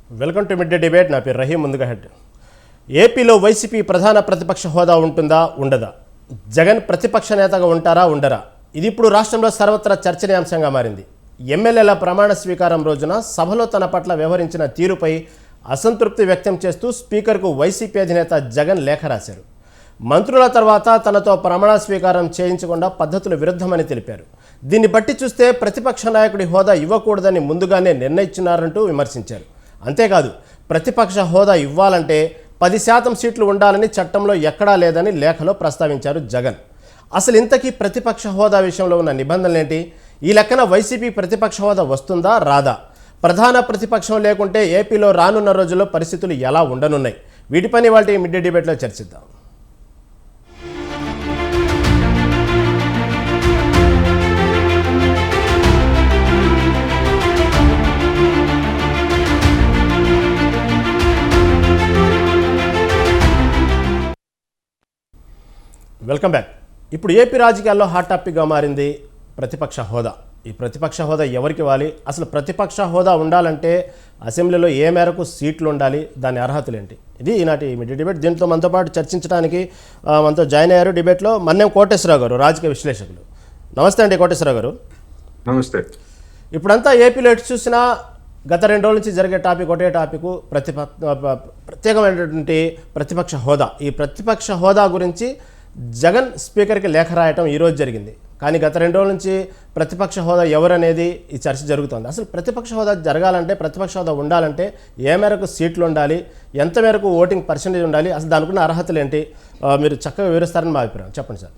Welcome to mid day debate. నా పేరు రహీం. ముందుగా హెడ్. ఏపీలో వైసీపీ ప్రధాన ప్రతిపక్ష హోదా ఉంటుందా ఉండదా? జగన్ ప్రతిపక్ష నేతగా ఉంటారా ఉండరా? ఇది ఇప్పుడు రాష్ట్రంలో సర్వత్రా చర్చనీయాంశంగా మారింది. ఎమ్మెల్యేల ప్రమాణ స్వీకారం రోజున సభలో తన పట్ల వ్యవహరించిన తీరుపై అసంతృప్తి వ్యక్తం చేస్తూ స్పీకర్కు వైసీపీ అధినేత జగన్ లేఖ రాశారు. మంత్రుల తర్వాత తనతో ప్రమాణ స్వీకారం చేయించకుండా పద్ధతులు విరుద్ధమని తెలిపారు. దీన్ని బట్టి చూస్తే ప్రతిపక్ష నాయకుడి హోదా ఇవ్వకూడదని ముందుగానే నిర్ణయించున్నారంటూ విమర్శించారు. అంతేకాదు, ప్రతిపక్ష హోదా ఇవ్వాలంటే 10% సీట్లు ఉండాలని చట్టంలో ఎక్కడా లేదని లేఖలో ప్రస్తావించారు జగన్. అసలు ఇంతకీ ప్రతిపక్ష హోదా విషయంలో ఉన్న నిబంధనలేంటి? ఈ లెక్కన వైసీపీ ప్రతిపక్ష హోదా వస్తుందా రాదా? ప్రధాన ప్రతిపక్షం లేకుంటే ఏపీలో రానున్న రోజుల్లో పరిస్థితులు ఎలా ఉండనున్నాయి? వీటిపైన ఇవాళ మిడ్ డే డిబేట్లో చర్చిద్దాం. Welcome back. ఇప్పుడు ఏపీ రాజకీయాల్లో హాట్ టాపిక్గా మారింది ప్రతిపక్ష హోదా. ఈ ప్రతిపక్ష హోదా ఎవరికి ఇవ్వాలి? అసలు ప్రతిపక్ష హోదా ఉండాలంటే అసెంబ్లీలో ఏ మేరకు సీట్లు ఉండాలి? దాని అర్హతలు ఏంటి? ఇది ఈనాటి మిడ్ డిబేట్. దీంతో మనతో పాటు చర్చించడానికి మనతో జాయిన్ అయ్యారు డిబేట్లో మన్యం కోటేశ్వరరావు గారు, రాజకీయ విశ్లేషకులు. నమస్తే అండి కోటేశ్వరరావు గారు. నమస్తే. ఇప్పుడంతా ఏపీలో ఎటు చూసినా గత 2 రోజుల నుంచి జరిగే టాపిక్ ఒకటే టాపిక్, ప్రత్యేకమైనటువంటి ప్రతిపక్ష హోదా. ఈ ప్రతిపక్ష హోదా గురించి జగన్ స్పీకర్కి లేఖ రాయటం ఈరోజు జరిగింది. కానీ గత 2 రోజుల నుంచి ప్రతిపక్ష హోదా ఎవరనేది ఈ చర్చ జరుగుతుంది. అసలు ప్రతిపక్ష హోదా జరగాలంటే, ప్రతిపక్ష హోదా ఉండాలంటే ఏ మేరకు సీట్లు ఉండాలి, ఎంత మేరకు ఓటింగ్ పర్సెంటేజ్ ఉండాలి, అసలు దానికి ఉన్న అర్హతలు ఏంటి? మీరు చక్కగా వివరిస్తారని మా అభిప్రాయం. చెప్పండి సార్.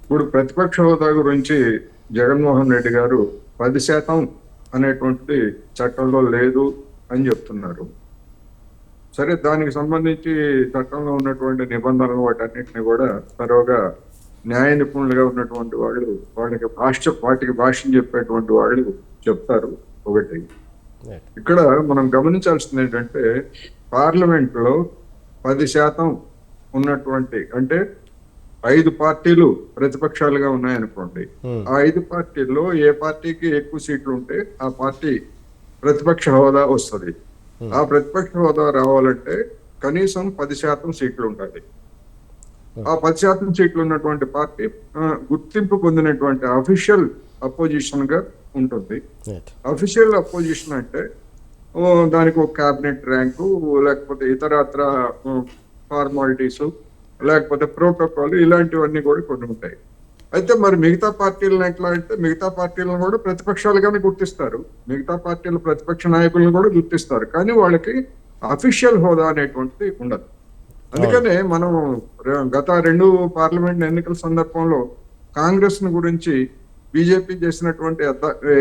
ఇప్పుడు ప్రతిపక్ష హోదా గురించి జగన్మోహన్ రెడ్డి గారు 10% అనేటువంటిది చట్టంలో లేదు అని చెప్తున్నారు. సరే, దానికి సంబంధించి చట్టంలో ఉన్నటువంటి నిబంధనలు వాటన్నిటిని కూడా తరువుగా న్యాయ నిపుణులుగా ఉన్నటువంటి వాళ్ళు, వాటికి భాష్యం చెప్పేటువంటి వాళ్ళు చెప్తారు. ఒకటి ఇక్కడ మనం గమనించాల్సింది ఏంటంటే, పార్లమెంట్లో 10% ఉన్నటువంటి, అంటే 5 పార్టీలు ప్రతిపక్షాలుగా ఉన్నాయనుకోండి. ఆ 5 పార్టీల్లో ఏ పార్టీకి ఎక్కువ సీట్లు ఉంటే ఆ పార్టీ ప్రతిపక్ష హోదా వస్తుంది. ఆ ప్రతిపక్ష హోదా రావాలంటే కనీసం 10% సీట్లు ఉండాలి. ఆ 10% సీట్లు ఉన్నటువంటి పార్టీ గుర్తింపు పొందినటువంటి అఫీషియల్ అపోజిషన్ గా ఉంటుంది. అఫీషియల్ అపోజిషన్ అంటే దానికి ఒక క్యాబినెట్ ర్యాంకు, లేకపోతే ఇతరత్ర ఫార్మాలిటీస్, లేకపోతే ప్రోటోకాల్, ఇలాంటివన్నీ కూడా కొన్ని ఉంటాయి. అయితే మరి మిగతా పార్టీలను ఎట్లా అంటే, మిగతా పార్టీలను కూడా ప్రతిపక్షాలుగానే గుర్తిస్తారు, మిగతా పార్టీల ప్రతిపక్ష నాయకులను కూడా గుర్తిస్తారు, కానీ వాళ్ళకి అఫీషియల్ హోదా అనేటువంటిది ఉండదు. అందుకనే మనం గత 2 పార్లమెంట్ ఎన్నికల సందర్భంలో కాంగ్రెస్ ను గురించి బీజేపీ చేసినటువంటి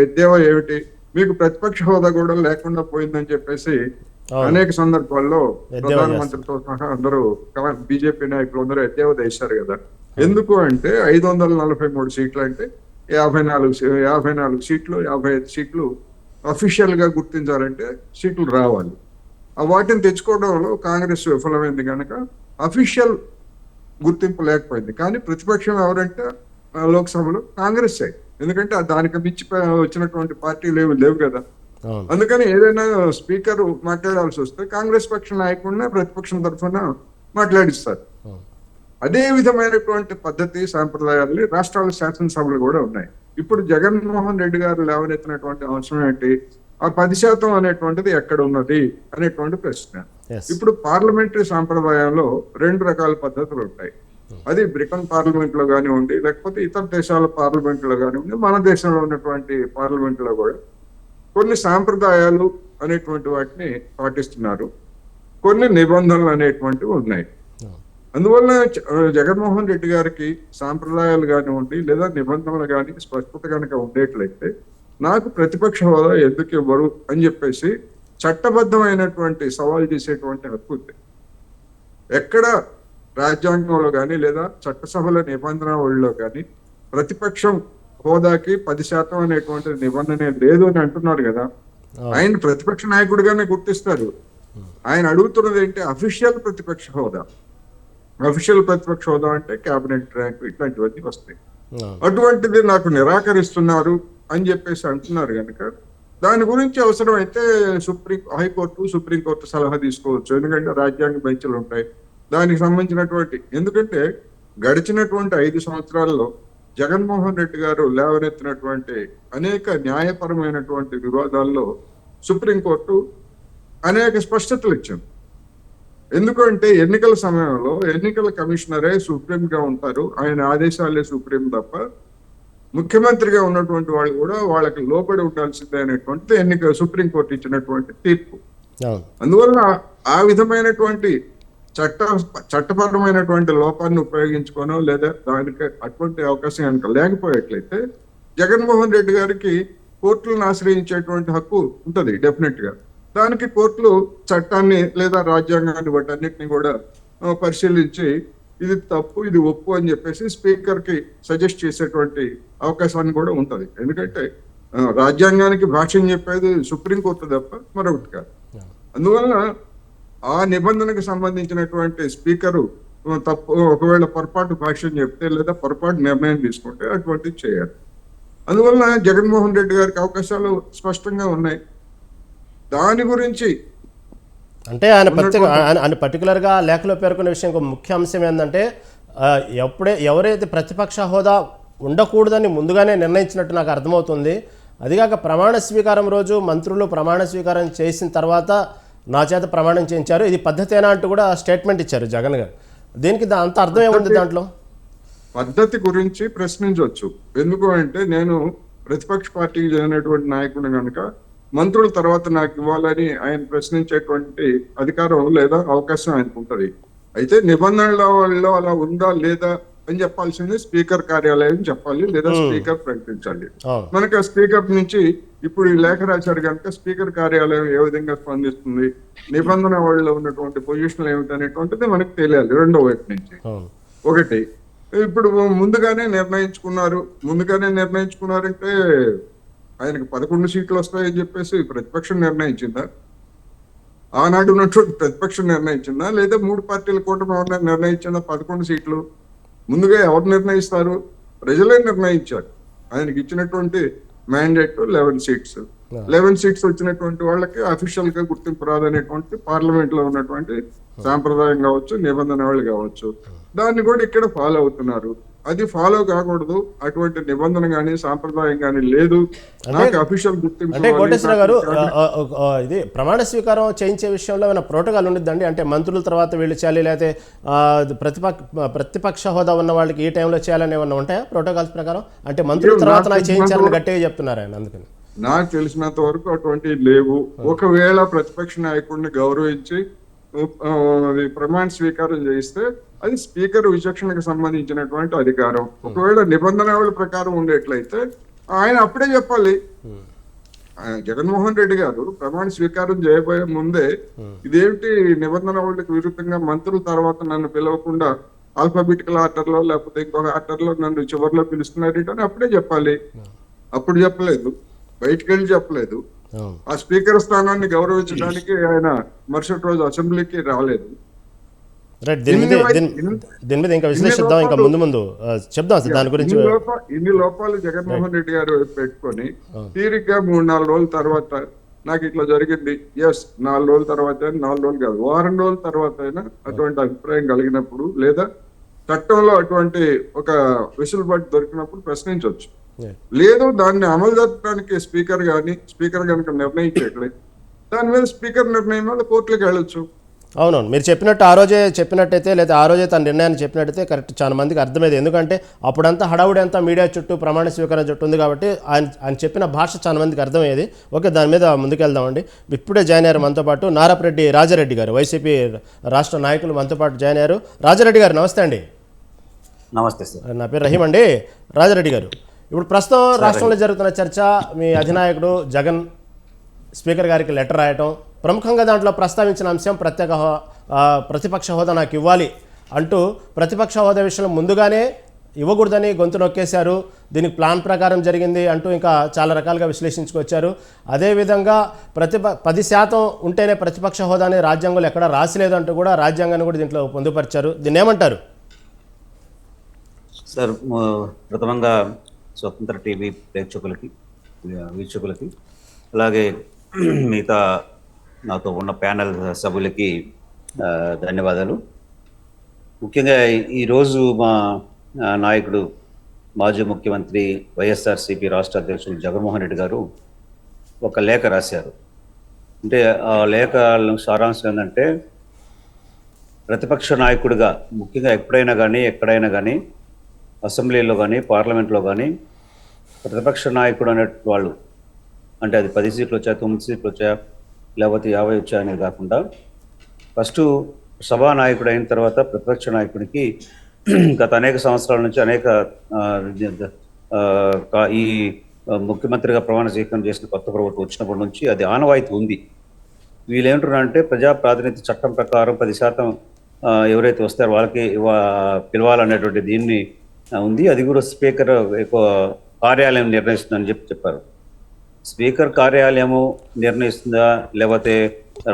ఎద్దేవా ఏమిటి, మీకు ప్రతిపక్ష హోదా కూడా లేకుండా పోయిందని చెప్పేసి అనేక సందర్భాల్లో ప్రధానమంత్రితో సహా అందరూ బీజేపీ నాయకులు అందరూ ఎద్దేవా చేశారు కదా. ఎందుకు అంటే 543 సీట్లు అంటే 54 సీట్లు, 55 సీట్లు అఫీషియల్ గా గుర్తించాలంటే సీట్లు రావాలి. వాటిని తెచ్చుకోవడంలో కాంగ్రెస్ విఫలమైంది కనుక అఫీషియల్ గుర్తింపు లేకపోయింది. కానీ ప్రతిపక్షం ఎవరంటే లోక్సభలో కాంగ్రెస్. ఎందుకంటే దానికి మించి వచ్చినటువంటి పార్టీలు ఏమి లేవు కదా. అందుకని ఏదైనా స్పీకర్ మాట్లాడాల్సి వస్తే కాంగ్రెస్ పక్ష నాయకుడిని ప్రతిపక్షం తరఫున మాట్లాడిస్తారు. అదే విధమైనటువంటి పద్ధతి, సాంప్రదాయాలు రాష్ట్రాల శాసనసభలు కూడా ఉన్నాయి. ఇప్పుడు జగన్మోహన్ రెడ్డి గారు లేవనెత్తినటువంటి అవసరం ఏంటి, ఆ 10% అనేటువంటిది ఎక్కడ ఉన్నది అనేటువంటి ప్రశ్న. ఇప్పుడు పార్లమెంటరీ సాంప్రదాయంలో 2 రకాల పద్ధతులు ఉంటాయి. అది బ్రిటన్ పార్లమెంట్ లో కానివ్వండి, లేకపోతే ఇతర దేశాల పార్లమెంట్ లో కానివ్వండి, మన దేశంలో ఉన్నటువంటి పార్లమెంట్ లో కూడా కొన్ని సాంప్రదాయాలు అనేటువంటి వాటిని పాటిస్తున్నారు, కొన్ని నిబంధనలు అనేటువంటివి ఉన్నాయి. అందువల్ల జగన్మోహన్ రెడ్డి గారికి సాంప్రదాయాలు కానివ్వండి లేదా నిబంధనలు కానీ స్పష్టత కనుక ఉండేట్లయితే నాకు ప్రతిపక్ష హోదా ఎందుకు ఇవ్వరు అని చెప్పేసి చట్టబద్ధమైనటువంటి సవాల్ చేసేటువంటి హక్కు ఉంది. ఎక్కడ రాజ్యాంగంలో కానీ లేదా చట్టసభల నిబంధనలో కానీ ప్రతిపక్షం హోదాకి 10% అనేటువంటి నిబంధన లేదు అని అంటున్నారు కదా. ఆయన ప్రతిపక్ష నాయకుడిగానే గుర్తిస్తారు. ఆయన అడుగుతున్నది ఏంటి, అఫీషియల్ ప్రతిపక్ష హోదా. అఫీషియల్ ప్రతిపక్ష హోదా అంటే క్యాబినెట్ ర్యాంక్ ఇట్లాంటివన్నీ వస్తాయి. అటువంటిది నాకు నిరాకరిస్తున్నారు అని చెప్పేసి అంటున్నారు కనుక దాని గురించి అవసరమైతే హైకోర్టు సుప్రీంకోర్టు సలహా తీసుకోవచ్చు. ఎందుకంటే రాజ్యాంగ బెంచ్లు ఉంటాయి దానికి సంబంధించినటువంటి. ఎందుకంటే గడిచినటువంటి 5 సంవత్సరాల్లో జగన్మోహన్ రెడ్డి గారు లేవనెత్తినటువంటి అనేక న్యాయపరమైనటువంటి వివాదాల్లో సుప్రీంకోర్టు అనేక స్పష్టతలు ఇచ్చింది. ఎందుకంటే ఎన్నికల సమయంలో ఎన్నికల కమిషనరే సుప్రీంగా ఉంటారు, ఆయన ఆదేశాలే సుప్రీం తప్ప ముఖ్యమంత్రిగా ఉన్నటువంటి వాళ్ళు కూడా వాళ్ళకి లోబడి ఉండాల్సిందే అనేటువంటిది సుప్రీంకోర్టు ఇచ్చినటువంటి తీర్పు. అందువల్ల ఆ విధమైనటువంటి చట్టపరమైనటువంటి లోపాన్ని ఉపయోగించుకోనో లేదా దానికి అటువంటి అవకాశం కనుక లేకపోయేట్లయితే జగన్మోహన్ రెడ్డి గారికి కోర్టులను ఆశ్రయించేటువంటి హక్కు ఉంటుంది డెఫినెట్ గా. దానికి కోర్టులు చట్టాన్ని లేదా రాజ్యాంగాన్ని వాటన్నిటిని కూడా పరిశీలించి ఇది తప్పు ఇది ఒప్పు అని చెప్పేసి స్పీకర్ కి సజెస్ట్ చేసేటువంటి అవకాశాన్ని కూడా ఉంటది. ఎందుకంటే రాజ్యాంగానికి భాష్యం చెప్పేది సుప్రీంకోర్టు తప్ప మరొకటి కాదు. అందువల్ల ఆ నిబంధనకు సంబంధించినటువంటి స్పీకరు తప్పు ఒకవేళ పొరపాటు భాష్యం చెప్తే లేదా పొరపాటు నిర్ణయం తీసుకుంటే అటువంటిది చేయాలి. అందువల్ల జగన్మోహన్ రెడ్డి గారికి అవకాశాలు స్పష్టంగా ఉన్నాయి. దాని గురించి అంటే ఆయన పర్టికులర్గా లేఖలో పేర్కొన్న విషయం ఒక ముఖ్య అంశం ఏంటంటే ఎవరైతే ప్రతిపక్ష హోదా ఉండకూడదని ముందుగానే నిర్ణయించినట్టు నాకు అర్థమవుతుంది. అదిగాక ప్రమాణ స్వీకారం రోజు మంత్రులు ప్రమాణ స్వీకారం చేసిన తర్వాత నా చేత ప్రమాణం చేయించారు, ఇది పద్ధతేనా అంటూ కూడా స్టేట్మెంట్ ఇచ్చారు జగన్ గారు. దీనికి అంత అర్థం ఏముంది దాంట్లో? పద్ధతి గురించి ప్రశ్నించవచ్చు. ఎందుకు అంటే నేను ప్రతిపక్ష పార్టీకి చెందినటువంటి నాయకుడు కనుక మంత్రుల తర్వాత నాకు ఇవ్వాలని ఆయన ప్రశ్నించేటువంటి అధికారం లేదా అవకాశం ఆయనకు ఉంటది. అయితే నిబంధనలలో అలా ఉందా లేదా అని చెప్పాల్సింది స్పీకర్ కార్యాలయం చెప్పాలి లేదా స్పీకర్ ప్రకటించాలి. మనకి స్పీకర్ నుంచి ఇప్పుడు ఈ లేఖ రాశారు కనుక స్పీకర్ కార్యాలయం ఏ విధంగా స్పందిస్తుంది, నిబంధన వాళ్ళలో ఉన్నటువంటి పొజిషన్లు ఏమిటనేటువంటిది మనకు తెలియాలి. రెండో వైపు నుంచి ఒకటి ఇప్పుడు ముందుగానే నిర్ణయించుకున్నారంటే ఆయనకు 11 సీట్లు వస్తాయని చెప్పేసి ప్రతిపక్షం నిర్ణయించిందా? ఆనాడు ఉన్నటువంటి ప్రతిపక్షం నిర్ణయించిందా లేదా 3 పార్టీల కూటమి నిర్ణయించిందా? 11 సీట్లు ముందుగా ఎవరు నిర్ణయిస్తారు? ప్రజలే నిర్ణయించారు. ఆయనకి ఇచ్చినటువంటి మ్యాండేట్ 11 సీట్స్. 11 సీట్స్ వచ్చినటువంటి వాళ్ళకి అఫీషియల్ గా గుర్తింపు రాదనేటువంటి పార్లమెంట్ లో ఉన్నటువంటి సాంప్రదాయం కావచ్చు, నిబంధన వాళ్ళు కావచ్చు, దాన్ని కూడా ఇక్కడ ఫాలో అవుతున్నారు. అది ఫాలో కాకూడదు, అటువంటి నిబంధన గానీ సాంప్రదాయం గానీ లేదు. నాకు అఫీషియల్ గుర్తింపు. అంటే కోటేశ్వర గారు ఇది ప్రమాణ స్వీకారం చేయించే విషయంలో ఏమైనా ప్రోటోకాల్ ఉండిద్దండి? అంటే మంత్రుల తర్వాత వీళ్ళు చేయాలి, లేకపోతే ప్రతిపక్ష హోదా ఉన్న వాళ్ళకి ఈ టైంలో చేయాలని ఏమన్నా ఉంటాయా ప్రోటోకాల్స్ ప్రకారం? అంటే మంత్రుల తర్వాత నాకు చేయించాలని గట్టిగా చెప్తున్నారు ఆయన. అందుకని నాకు తెలిసినంత వరకు అటువంటి లేవు. ఒకవేళ ప్రతిపక్ష నాయకుడిని గౌరవించి ప్రమాణ స్వీకారం చేయిస్తే అది స్పీకర్ విచక్షణకు సంబంధించినటువంటి అధికారం. ఒకవేళ నిబంధనల ప్రకారం ఉండేట్లయితే ఆయన అప్పుడే చెప్పాలి. జగన్మోహన్ రెడ్డి గారు ప్రమాణ స్వీకారం చేయబోయే ముందే ఇదేమిటి నిబంధనలకు విరుద్ధంగా మంత్రుల తర్వాత నన్ను పిలవకుండా ఆల్ఫాబెటికల్ ఆర్డర్ లో లేకపోతే ఇంకొక ఆర్డర్ లో నన్ను చివరిలో పిలుస్తున్నారు అని అప్పుడే చెప్పాలి. అప్పుడు చెప్పలేదు, బయటకు వెళ్ళి చెప్పలేదు. ఆ స్పీకర్ స్థానాన్ని గౌరవించడానికి ఆయన మరుసటి రోజు అసెంబ్లీకి రాలేదు. దీని మీద ఇంకా విశ్లేషిద్దాం, ఇంకా ముందు చెప్దాం దాని గురించి. ఇన్ని లోపాలు జగన్మోహన్ రెడ్డి గారు పెట్టుకొని తీరిగ్గా 3-4 రోజుల తర్వాత నాకు ఇట్లా జరిగింది, 4 రోజుల తర్వాత 4 రోజులు కాదు, వారం రోజుల తర్వాత అయినా అటువంటి అభిప్రాయం కలిగినప్పుడు లేదా చట్టంలో అటువంటి ఒక వెసులుబాటు దొరికినప్పుడు ప్రశ్నించవచ్చు. లేదు దాన్ని అమలు జరపడానికి స్పీకర్ కనుక నిర్ణయించేట్లే దాని మీద స్పీకర్ నిర్ణయం మీద కోర్టులకు వెళ్ళొచ్చు. అవునవును, మీరు చెప్పినట్టు ఆ రోజే చెప్పినట్టయితే లేదా ఆ రోజే తన నిర్ణయాన్ని చెప్పినట్టయితే కరెక్ట్, చాలా మందికి అర్థమయ్యేది. ఎందుకంటే అప్పుడంతా హడావుడి అంతా మీడియా చుట్టూ ప్రమాణ స్వీకారం చుట్టూ ఉంది కాబట్టి ఆయన చెప్పిన భాష చాలా మందికి అర్థమయ్యేది. ఓకే, దాని మీద ముందుకెళ్దామండి. ఇప్పుడే జాయిన్ అయ్యారు మనతో పాటు నారాపరెడ్డి రాజారెడ్డి గారు, వైసీపీ రాష్ట్ర నాయకులు మనతో పాటు జాయిన్ అయ్యారు. రాజారెడ్డి గారు నమస్తే అండి. నమస్తే సార్, నా పేరు రహీం అండి. రాజారెడ్డి గారు, ఇప్పుడు ప్రస్తుతం రాష్ట్రంలో జరుగుతున్న చర్చ, మీ అధినాయకుడు జగన్ స్పీకర్ గారికి లెటర్ రాయటం, ప్రముఖంగా దాంట్లో ప్రస్తావించిన అంశం ప్రతిపక్ష హోదా నాకు ఇవ్వాలి అంటూ ప్రతిపక్ష హోదా విషయంలో ముందుగానే ఇవ్వకూడదని గొంతు నొక్కేశారు. దీనికి ప్లాన్ ప్రకారం జరిగింది అంటూ ఇంకా చాలా రకాలుగా విశ్లేషించుకొచ్చారు. అదేవిధంగా 10% ఉంటేనే ప్రతిపక్ష హోదాని రాజ్యాంగంలో ఎక్కడా రాసిలేదు అంటూ కూడా రాజ్యాంగాన్ని కూడా దీంట్లో పొందుపరిచారు. దీన్ని ఏమంటారు సార్? ప్రథమంగా స్వతంత్ర టీవీ ప్రేక్షకులకి వీక్షకులకి అలాగే మిగతా నాతో ఉన్న ప్యానెల్ సభ్యులకి ఆ, ధన్యవాదాలు. ముఖ్యంగా ఈరోజు మా నాయకుడు మాజీ ముఖ్యమంత్రి వైఎస్ఆర్సీపీ రాష్ట్ర అధ్యక్షులు జగన్మోహన్ రెడ్డి గారు ఒక లేఖ రాశారు. అంటే ఆ లేఖ సారాంశం ఏంటంటే, ప్రతిపక్ష నాయకుడిగా ముఖ్యంగా ఎక్కడైనా కానీ అసెంబ్లీలో కానీ పార్లమెంట్లో కానీ ప్రతిపక్ష నాయకుడు అనే వాళ్ళు, అంటే అది 10 సీట్లు వచ్చా, 9 సీట్లు వచ్చా, లేకపోతే 50 వచ్చా అనేది కాకుండా ఫస్ట్ సభానాయకుడు అయిన తర్వాత ప్రతిపక్ష నాయకుడికి గత అనేక సంవత్సరాల నుంచి అనేక ఆ, ఆ, ఈ ముఖ్యమంత్రిగా ప్రమాణ స్వీకారం చేసిన కొత్త ప్రభుత్వం వచ్చినప్పటి నుంచి అది ఆనవాయితీ ఉంది. వీళ్ళు ఏమంటున్నారంటే, ప్రజా ప్రాతినిధ్య చట్టం ప్రకారం 10% ఎవరైతే వస్తారో వాళ్ళకి పిలవాలనేటువంటి దీన్ని ఉంది. అది కూడా స్పీకర్ ఎక్కువ కార్యాలయం నిర్ణయిస్తుందని చెప్పారు. స్పీకర్ కార్యాలయము నిర్ణయిస్తుందా, లేకపోతే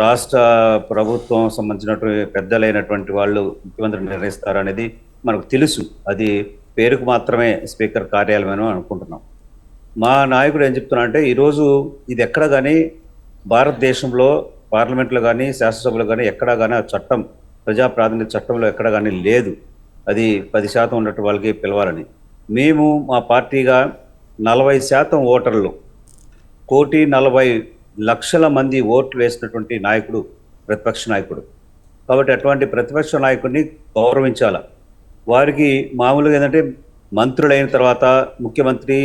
రాష్ట్ర ప్రభుత్వం సంబంధించినటువంటి పెద్దలైనటువంటి వాళ్ళు ముఖ్యమంత్రి నిర్ణయిస్తారా అనేది మనకు తెలుసు. అది పేరుకు మాత్రమే స్పీకర్ కార్యాలయం అని అనుకుంటున్నాం. మా నాయకుడు ఏం చెప్తున్నా అంటే, ఈరోజు ఇది ఎక్కడ కానీ భారతదేశంలో పార్లమెంట్లో కానీ శాసనసభలో కానీ ఎక్కడా కానీ ఆ చట్టం, ప్రజా ప్రాతినిధ్య చట్టంలో ఎక్కడ కానీ లేదు అది 10% ఉన్నట్టు వాళ్ళకి పిలవాలని. మేము మా పార్టీగా 40% ఓటర్లు, 1,40,00,000 మంది ఓట్లు వేసినటువంటి నాయకుడు ప్రతిపక్ష నాయకుడు. కాబట్టి అటువంటి ప్రతిపక్ష నాయకుడిని గౌరవించాల. వారికి మామూలుగా ఏంటంటే, మంత్రులైన తర్వాత ముఖ్యమంత్రి,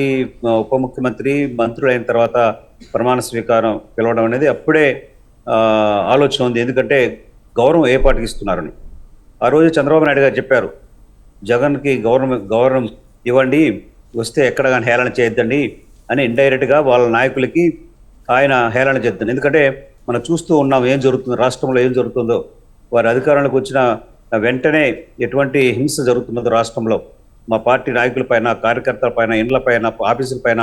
ఉప ముఖ్యమంత్రి, మంత్రులైన తర్వాత ప్రమాణ స్వీకారం పిలవడం అనేది అప్పుడే ఆలోచన ఉంది. ఎందుకంటే గౌరవం ఏ పార్టీకి ఇస్తున్నారని. ఆ రోజు చంద్రబాబు నాయుడు గారు చెప్పారు, జగన్కి గౌరవం ఇవ్వండి, వస్తే ఎక్కడ కానీ హేళన చేయొద్దండి అని ఇండైరెక్ట్గా వాళ్ళ నాయకులకి ఆయన హేళన చేద్దాం. ఎందుకంటే మనం చూస్తూ ఉన్నాం ఏం జరుగుతుందో, రాష్ట్రంలో ఏం జరుగుతుందో. వారి అధికారంలోకి వచ్చిన వెంటనే ఎటువంటి హింస జరుగుతున్నదో రాష్ట్రంలో, మా పార్టీ నాయకుల పైన, కార్యకర్తల పైన, ఇండ్ల పైన, ఆఫీసుల పైన,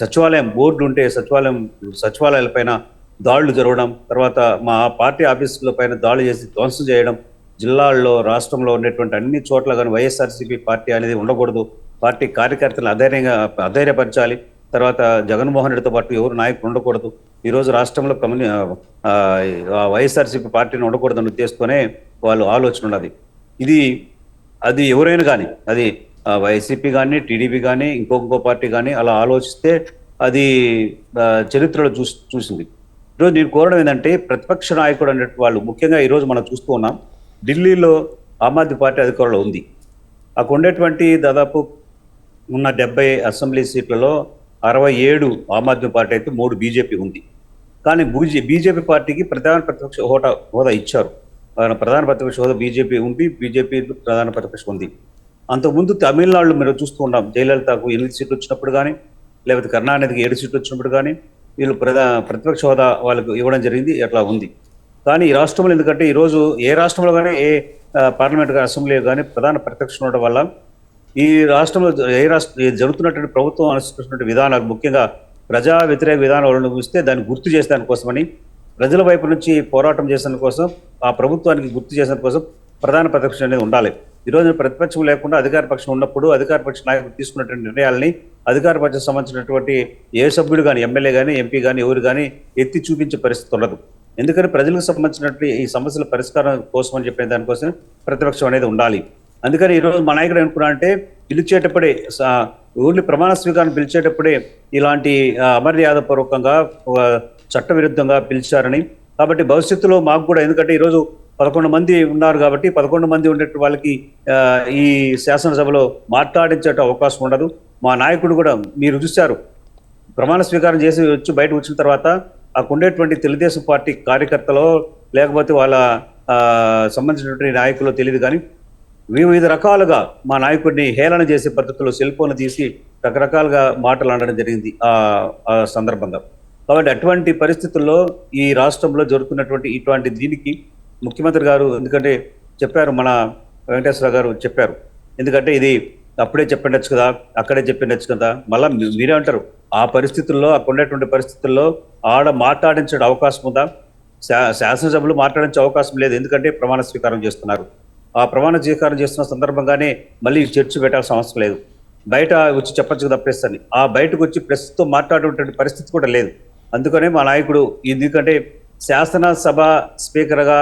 సచివాలయం బోర్డులు ఉంటే సచివాలయాల పైన దాడులు జరగడం, తర్వాత మా పార్టీ ఆఫీసుల పైన దాడులు చేసి ధ్వంసం చేయడం, జిల్లాల్లో రాష్ట్రంలో ఉండేటువంటి అన్ని చోట్ల కానీ వైఎస్ఆర్సీపీ పార్టీ అనేది ఉండకూడదు, పార్టీ కార్యకర్తలు అధైర్యపరచాలి, తర్వాత జగన్మోహన్ రెడ్డితో పాటు ఎవరు నాయకులు ఉండకూడదు, ఈరోజు రాష్ట్రంలో వైఎస్ఆర్సీపీ పార్టీని ఉండకూడదని ఉద్దేశంతోనే వాళ్ళు ఆలోచన ఉన్నది. అది ఎవరైనా కానీ, అది వైసీపీ కానీ, టీడీపీ కానీ, ఇంకో పార్టీ కానీ అలా ఆలోచిస్తే అది చరిత్రలో చూసింది. ఈరోజు నేను కోరడం ఏంటంటే, ప్రతిపక్ష నాయకుడు అనే వాళ్ళు ముఖ్యంగా ఈరోజు మనం చూస్తూ ఉన్నాం, ఢిల్లీలో ఆమ్ ఆద్మీ పార్టీ అధికారంలో ఉంది. అక్కడ ఉండేటువంటి దాదాపు ఉన్న 70 అసెంబ్లీ సీట్లలో 67 ఆమ్ ఆద్మీ పార్టీ అయితే 3 బీజేపీ ఉంది. కానీ బీజేపీ పార్టీకి ప్రధాన ప్రతిపక్ష హోదా ఇచ్చారు. ప్రధాన ప్రతిపక్ష హోదా బీజేపీ ప్రధాన ప్రతిపక్షం ఉంది. అంతకుముందు తమిళనాడులో మీరు చూస్తూ ఉన్నాం, జయలలితకు 8 సీట్లు వచ్చినప్పుడు కానీ, లేకపోతే కరుణానిధికి 7 సీట్లు వచ్చినప్పుడు కానీ వీళ్ళు ప్రతిపక్ష హోదా వాళ్ళకు ఇవ్వడం జరిగింది. అట్లా ఉంది. కానీ ఈ రాష్ట్రంలో ఎందుకంటే ఈరోజు ఏ రాష్ట్రంలో కానీ, ఏ పార్లమెంట్ అసెంబ్లీ కానీ ప్రధాన ప్రతిపక్షం ఉండడం వల్ల ఈ రాష్ట్రంలో జరుగుతున్నటువంటి ప్రభుత్వం అనుసరిస్తున్న విధానాలు, ముఖ్యంగా ప్రజా వ్యతిరేక విధానాలను చూస్తే దాన్ని గుర్తు చేసేదాని కోసమని, ప్రజల వైపు నుంచి పోరాటం చేసిన కోసం, ఆ ప్రభుత్వానికి గుర్తు చేసిన కోసం ప్రధాన ప్రతిపక్షం అనేది ఉండాలి. ఈరోజు ప్రతిపక్షం లేకుండా అధికార పక్షం ఉన్నప్పుడు అధికార పక్ష నాయకులు తీసుకున్నటువంటి నిర్ణయాలని అధికార పక్షం సంబంధించినటువంటి ఏ సభ్యుడు కానీ, ఎమ్మెల్యే కానీ, ఎంపీ కానీ, ఎవరు కానీ ఎత్తి చూపించే పరిస్థితి ఉండదు. ఎందుకని ప్రజలకు సంబంధించినటువంటి ఈ సమస్యల పరిష్కారం కోసం అని చెప్పిన దానికోసం ప్రతిపక్షం అనేది ఉండాలి. అందుకని ఈరోజు మా నాయకుడు అనుకున్నా అంటే, పిలిచేటప్పుడే ఓన్లీ ప్రమాణ స్వీకారం పిలిచేటప్పుడే ఇలాంటి అమర్యాదపూర్వకంగా చట్టవిరుద్ధంగా పిలిచారని. కాబట్టి భవిష్యత్తులో మాకు కూడా, ఎందుకంటే ఈరోజు 11 మంది ఉన్నారు కాబట్టి 11 మంది ఉండేటువంటి వాళ్ళకి ఈ శాసనసభలో మాట్లాడించే అవకాశం ఉండదు. మా నాయకుడు కూడా మీరు చూశారు, ప్రమాణ స్వీకారం చేసి బయటకు వచ్చిన తర్వాత అక్కడ ఉండేటువంటి తెలుగుదేశం పార్టీ కార్యకర్తలో, లేకపోతే వాళ్ళ సంబంధించినటువంటి నాయకులు తెలియదు కానీ వివిధ రకాలుగా మా నాయకుడిని హేళన చేసే పద్ధతిలో సెల్ ఫోన్ తీసి రకరకాలుగా మాటలు అనడం జరిగింది ఆ సందర్భంగా. కాబట్టి అటువంటి పరిస్థితుల్లో ఈ రాష్ట్రంలో జరుగుతున్నటువంటి ఇటువంటి దీనికి ముఖ్యమంత్రి గారు, ఎందుకంటే చెప్పారు, మన వెంకటేశ్వర గారు చెప్పారు, ఎందుకంటే ఇది అప్పుడే చెప్పిండొచ్చు కదా, అక్కడే చెప్పిండొచ్చు కదా, మళ్ళీ మీరే అంటారు, ఆ పరిస్థితుల్లో, అక్కడ ఉండేటువంటి పరిస్థితుల్లో ఆడ మాట్లాడించే అవకాశం ఉందా? శాసనసభలో మాట్లాడించే అవకాశం లేదు. ఎందుకంటే ప్రమాణ స్వీకారం చేస్తున్నారు. ఆ ప్రమాణ స్వీకారం చేస్తున్న సందర్భంగానే మళ్ళీ చర్చ పెట్టాల్సిన అవసరం లేదు. బయట వచ్చి చెప్పచ్చు కదా ప్రెస్ అని. ఆ బయటకు వచ్చి ప్రెస్తో మాట్లాడేటువంటి పరిస్థితి కూడా లేదు. అందుకనే మా నాయకుడు, ఎందుకంటే శాసనసభ స్పీకర్గా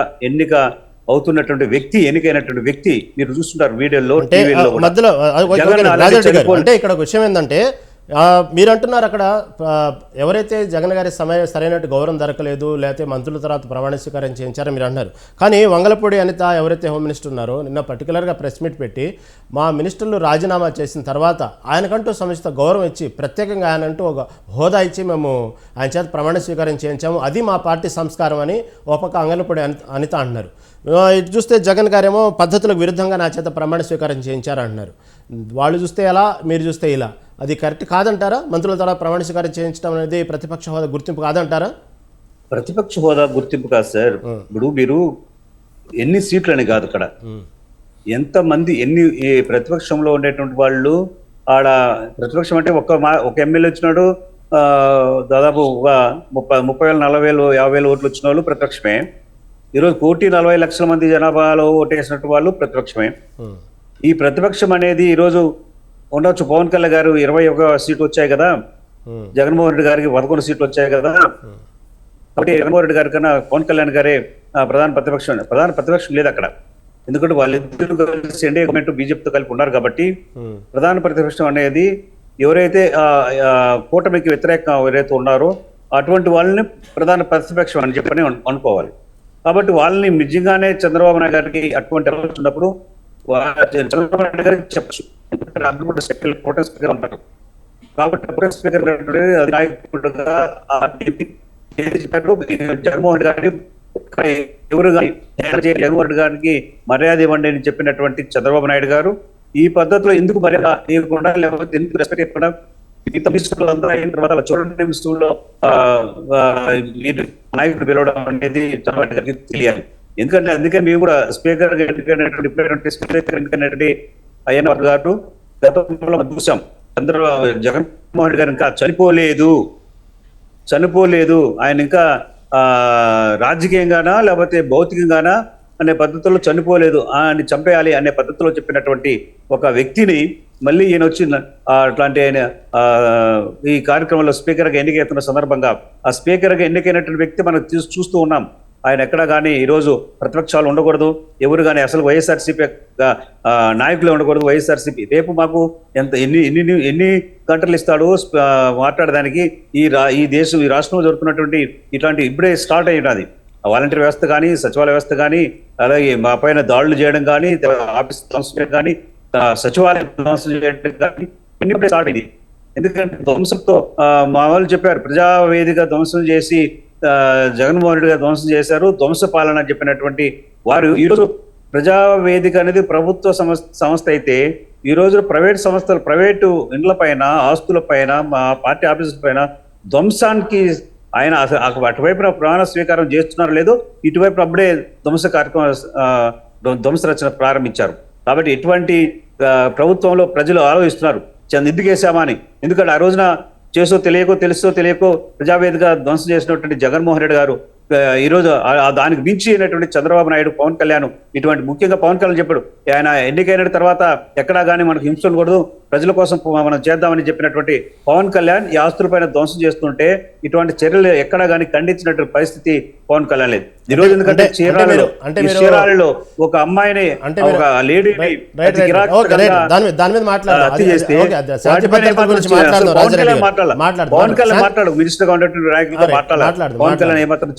అవుతున్నటువంటి వ్యక్తి, ఎన్నికైనటువంటి వ్యక్తి మీరు చూస్తుంటారు వీడియోలో, అంటే టీవీలో కూడా. మధ్యలో జగన్ రాజారెడ్డి అలాగే గారు, చనిపోయి- అంటే ఇక్కడ ఒక విషయం ఏంటంటే మీరు అంటున్నారు అక్కడ ఎవరైతే జగన్ గారి సరైనట్టు గౌరవం దొరకలేదు, లేకపోతే మంత్రుల తర్వాత ప్రమాణ స్వీకారం చేయించారో మీరు అంటున్నారు. కానీ వంగలపూడి అనిత ఎవరైతే హోమ్ మినిస్టర్ ఉన్నారో నిన్న పర్టికులర్గా ప్రెస్ మీట్ పెట్టి మా మినిస్టర్లు రాజీనామా చేసిన తర్వాత ఆయనకంటూ సముచిత గౌరవం ఇచ్చి ప్రత్యేకంగా ఆయనంటూ ఒక హోదా ఇచ్చి మేము ఆయన చేత ప్రమాణ స్వీకారం చేయించాము, అది మా పార్టీ సంస్కారం అని ఒక పక్క వంగలపూడి అనిత అంటున్నారు. ఇటు చూస్తే జగన్ గారేమో పద్ధతులకు విరుద్ధంగా నా చేత ప్రమాణ స్వీకారం చేయించారు అంటున్నారు. వాళ్ళు చూస్తే ఎలా, మీరు చూస్తే ఇలా, అది కరెక్ట్ కాదంటారా? మంత్రుల ద్వారా ప్రమాణ స్వీకారం చేయించడం అనేది ప్రతిపక్ష హోదా గుర్తింపు కాదంటారా? ప్రతిపక్ష హోదా గుర్తింపు కాదు సార్. ఇప్పుడు మీరు ఎన్ని సీట్లని కాదు, అక్కడ ఎంతమంది ఈ ప్రతిపక్షంలో ఉండేటువంటి వాళ్ళు, ఆడ ప్రతిపక్షం అంటే ఒక ఎమ్మెల్యే వచ్చినాడు, దాదాపు ఒక 30,000, 40,000, 50,000 ఓట్లు వచ్చిన వాళ్ళు ప్రతిపక్షమే. ఈరోజు 1,40,00,000 మంది జనాభాలో ఓటేసినట్టు వాళ్ళు ప్రతిపక్షమే. ఈ ప్రతిపక్షం అనేది ఈరోజు ఉండొచ్చు. పవన్ కళ్యాణ్ గారు 21 సీట్లు వచ్చాయి కదా, జగన్మోహన్ రెడ్డి గారికి 11 సీట్లు వచ్చాయి కదా. కాబట్టి జగన్మోహన్ రెడ్డి గారి కన్నా పవన్ కళ్యాణ్ గారే ప్రధాన ప్రతిపక్షం లేదు అక్కడ. ఎందుకంటే వాళ్ళిద్దరు కలిసి ఎన్డీఏ గవర్నమెంట్ బీజేపీతో కలిపి ఉన్నారు కాబట్టి ప్రధాన ప్రతిపక్షం అనేది ఎవరైతే కూటమికి వ్యతిరేకంగా ఎవరైతే ఉన్నారో అటువంటి వాళ్ళని ప్రధాన ప్రతిపక్షం అని చెప్పని అనుకోవాలి. కాబట్టి వాళ్ళని నిజంగానే చంద్రబాబు నాయుడు గారికి అటువంటి ఆలోచన ఉన్నప్పుడు చంద్రబాబు నాయుడు గారికి చెప్పచ్చు. ఎందుకంటే అందరూ కూడా ప్రొటెస్ట్ స్పీకర్ ఉంటారు కాబట్టి ప్రొటెస్ట్ స్పీకర్ నాయకుడుగా జగన్మోహన్ గారిని ఎవరు జగన్మోహన్ రెడ్డి గారికి మర్యాద ఇవ్వండి అని చెప్పినటువంటి చంద్రబాబు నాయుడు గారు ఈ పద్ధతిలో ఎందుకు మర్యాద ఇవ్వకుండా, లేకపోతే ఎందుకు రెస్పెక్ట్ ఇవ్వకుండా, మిగతా మినిస్టర్లు అందరూ అయిన తర్వాత చూడండి మినిస్టర్లో నాయకుడు పిలవడం అనేది చంద్రబాబు గారికి తెలియాలి. ఎందుకంటే అందుకే మేము కూడా స్పీకర్ ఎన్నికైనటువంటి అయ్యన్న గారు గతంలో చూసాం. జగన్మోహన్ రెడ్డి గారు ఇంకా చనిపోలేదు, ఆయన ఇంకా రాజకీయంగానా లేకపోతే భౌతికంగానా అనే పద్ధతిలో చనిపోలేదు, ఆయన చంపేయాలి అనే పద్ధతిలో చెప్పినటువంటి ఒక వ్యక్తిని మళ్ళీ ఈయన వచ్చి అట్లాంటి ఆయన ఈ కార్యక్రమంలో స్పీకర్గా ఎన్నికైతున్న సందర్భంగా ఆ స్పీకర్గా ఎన్నికైనటువంటి వ్యక్తి మనం చూస్తూ ఉన్నాం. ఆయన ఎక్కడా కానీ ఈరోజు ప్రతిపక్షాలు ఉండకూడదు, ఎవరు కానీ అసలు వైఎస్ఆర్సీపీ నాయకులు ఉండకూడదు. వైఎస్ఆర్సీపీ రేపు మాకు ఎన్ని గంటలు ఇస్తాడు మాట్లాడడానికి. ఈ రాష్ట్రంలో జరుగుతున్నటువంటి ఇట్లాంటి ఇప్పుడే స్టార్ట్ అయినది వాలంటీర్ వ్యవస్థ కానీ, సచివాలయ వ్యవస్థ కానీ, అలాగే మా పైన దాడులు చేయడం కానీ, ఆఫీస్ ధ్వంసం చేయడం కానీ, సచివాలయం ధ్వంసం చేయడం కానీ ఇప్పుడే స్టార్ట్ అయింది. ఎందుకంటే ధ్వంసంతో మా వాళ్ళు చెప్పారు, ప్రజావేదిక ధ్వంసం చేసి జగన్మోహన్ రెడ్డి గారు ధ్వంసం చేశారు, ధ్వంస పాలన చెప్పినటువంటి వారు ఈరోజు ప్రజావేదిక అనేది ప్రభుత్వ సంస్థ అయితే ఈరోజు ప్రైవేట్ సంస్థలు, ప్రైవేటు ఇండ్ల పైన, ఆస్తుల పైన, మా పార్టీ ఆఫీసుల పైన ధ్వంసానికి ఆయన అటువైపున ప్రమాణ స్వీకారం చేస్తున్నారు లేదో, ఇటువైపు అప్పుడే ధ్వంస రచన ప్రారంభించారు. కాబట్టి ఎటువంటి ప్రభుత్వంలో ప్రజలు ఆలోచిస్తున్నారు ఎందుకు వేసామా అని. ఎందుకంటే ఆ రోజున తెలుసో తెలియకో ప్రజావేదిక ధ్వంసం చేసినటువంటి జగన్మోహన్ రెడ్డి గారు ఈరోజు దానికి మించి అయినటువంటి చంద్రబాబు నాయుడు, పవన్ కళ్యాణ్, ఇటువంటి ముఖ్యంగా పవన్ కళ్యాణ్ చెప్పాడు, ఆయన ఎన్నికైన తర్వాత ఎక్కడా కానీ మనకు హింస ఉండకూడదు, ప్రజల కోసం మనం చేద్దామని చెప్పినటువంటి పవన్ కళ్యాణ్ ఈ ఆస్తులపైన ధ్వంసం చేస్తుంటే ఇటువంటి చర్యలు ఎక్కడా కానీ ఖండించినటువంటి పరిస్థితి పవన్ కళ్యాణ్ లేదు. ఈ రోజు ఎందుకంటే చీరాలలో ఒక అమ్మాయిని, ఒక లేడీని పవన్ కళ్యాణ్ మాట్లాడు, మినిస్టర్ గా ఉన్నటువంటి నాయకులతో మాట్లాడాలి. పవన్ కళ్యాణ్ ఏమాత్రం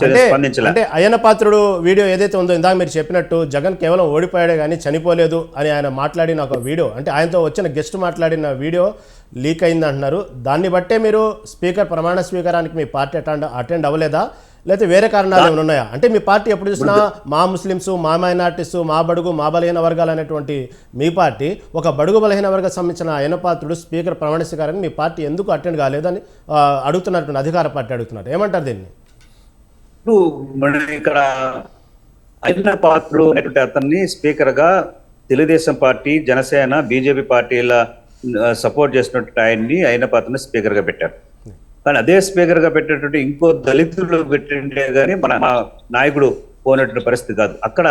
అంటే అయ్యన్న పాత్రుడు వీడియో ఏదైతే ఉందో ఇందాక మీరు చెప్పినట్టు జగన్ కేవలం ఓడిపోయాడే కానీ చనిపోలేదు అని ఆయన మాట్లాడిన ఒక వీడియో, అంటే ఆయనతో వచ్చిన గెస్ట్ మాట్లాడిన వీడియో లీక్ అయింది అంటున్నారు. దాన్ని బట్టే మీరు స్పీకర్ ప్రమాణ స్వీకారానికి మీ పార్టీ అటెండ్ అవ్వలేదా, లేకపోతే వేరే కారణాలు ఏమైనా ఉన్నాయా? అంటే మీ పార్టీ ఎప్పుడు చూసినా మా ముస్లిమ్స్, మా మైనార్టీస్, మా బడుగు, మా బలహీన వర్గాలు అనేటువంటి మీ పార్టీ ఒక బడుగు బలహీన వర్గం సంబంధించిన అయ్యన్న పాత్రుడు స్పీకర్ ప్రమాణ స్వీకారాన్ని మీ పార్టీ ఎందుకు అటెండ్ కాలేదని అడుగుతున్నటువంటి అధికార పార్టీ అడుగుతున్నారు. ఏమంటారు దీన్ని? మన ఇక్కడ అయ్యన్న పాత్రుడు అనేటువంటి అతన్ని స్పీకర్ గా తెలుగుదేశం పార్టీ, జనసేన, బీజేపీ పార్టీల సపోర్ట్ చేసినటువంటి ఆయన్ని అయ్యన్న పాత్రుని స్పీకర్ గా పెట్టారు. కానీ అదే స్పీకర్ గా పెట్టేటువంటి ఇంకో దళితులు పెట్టింటే కానీ మన నాయకుడు పోయినటువంటి పరిస్థితి కాదు. అక్కడ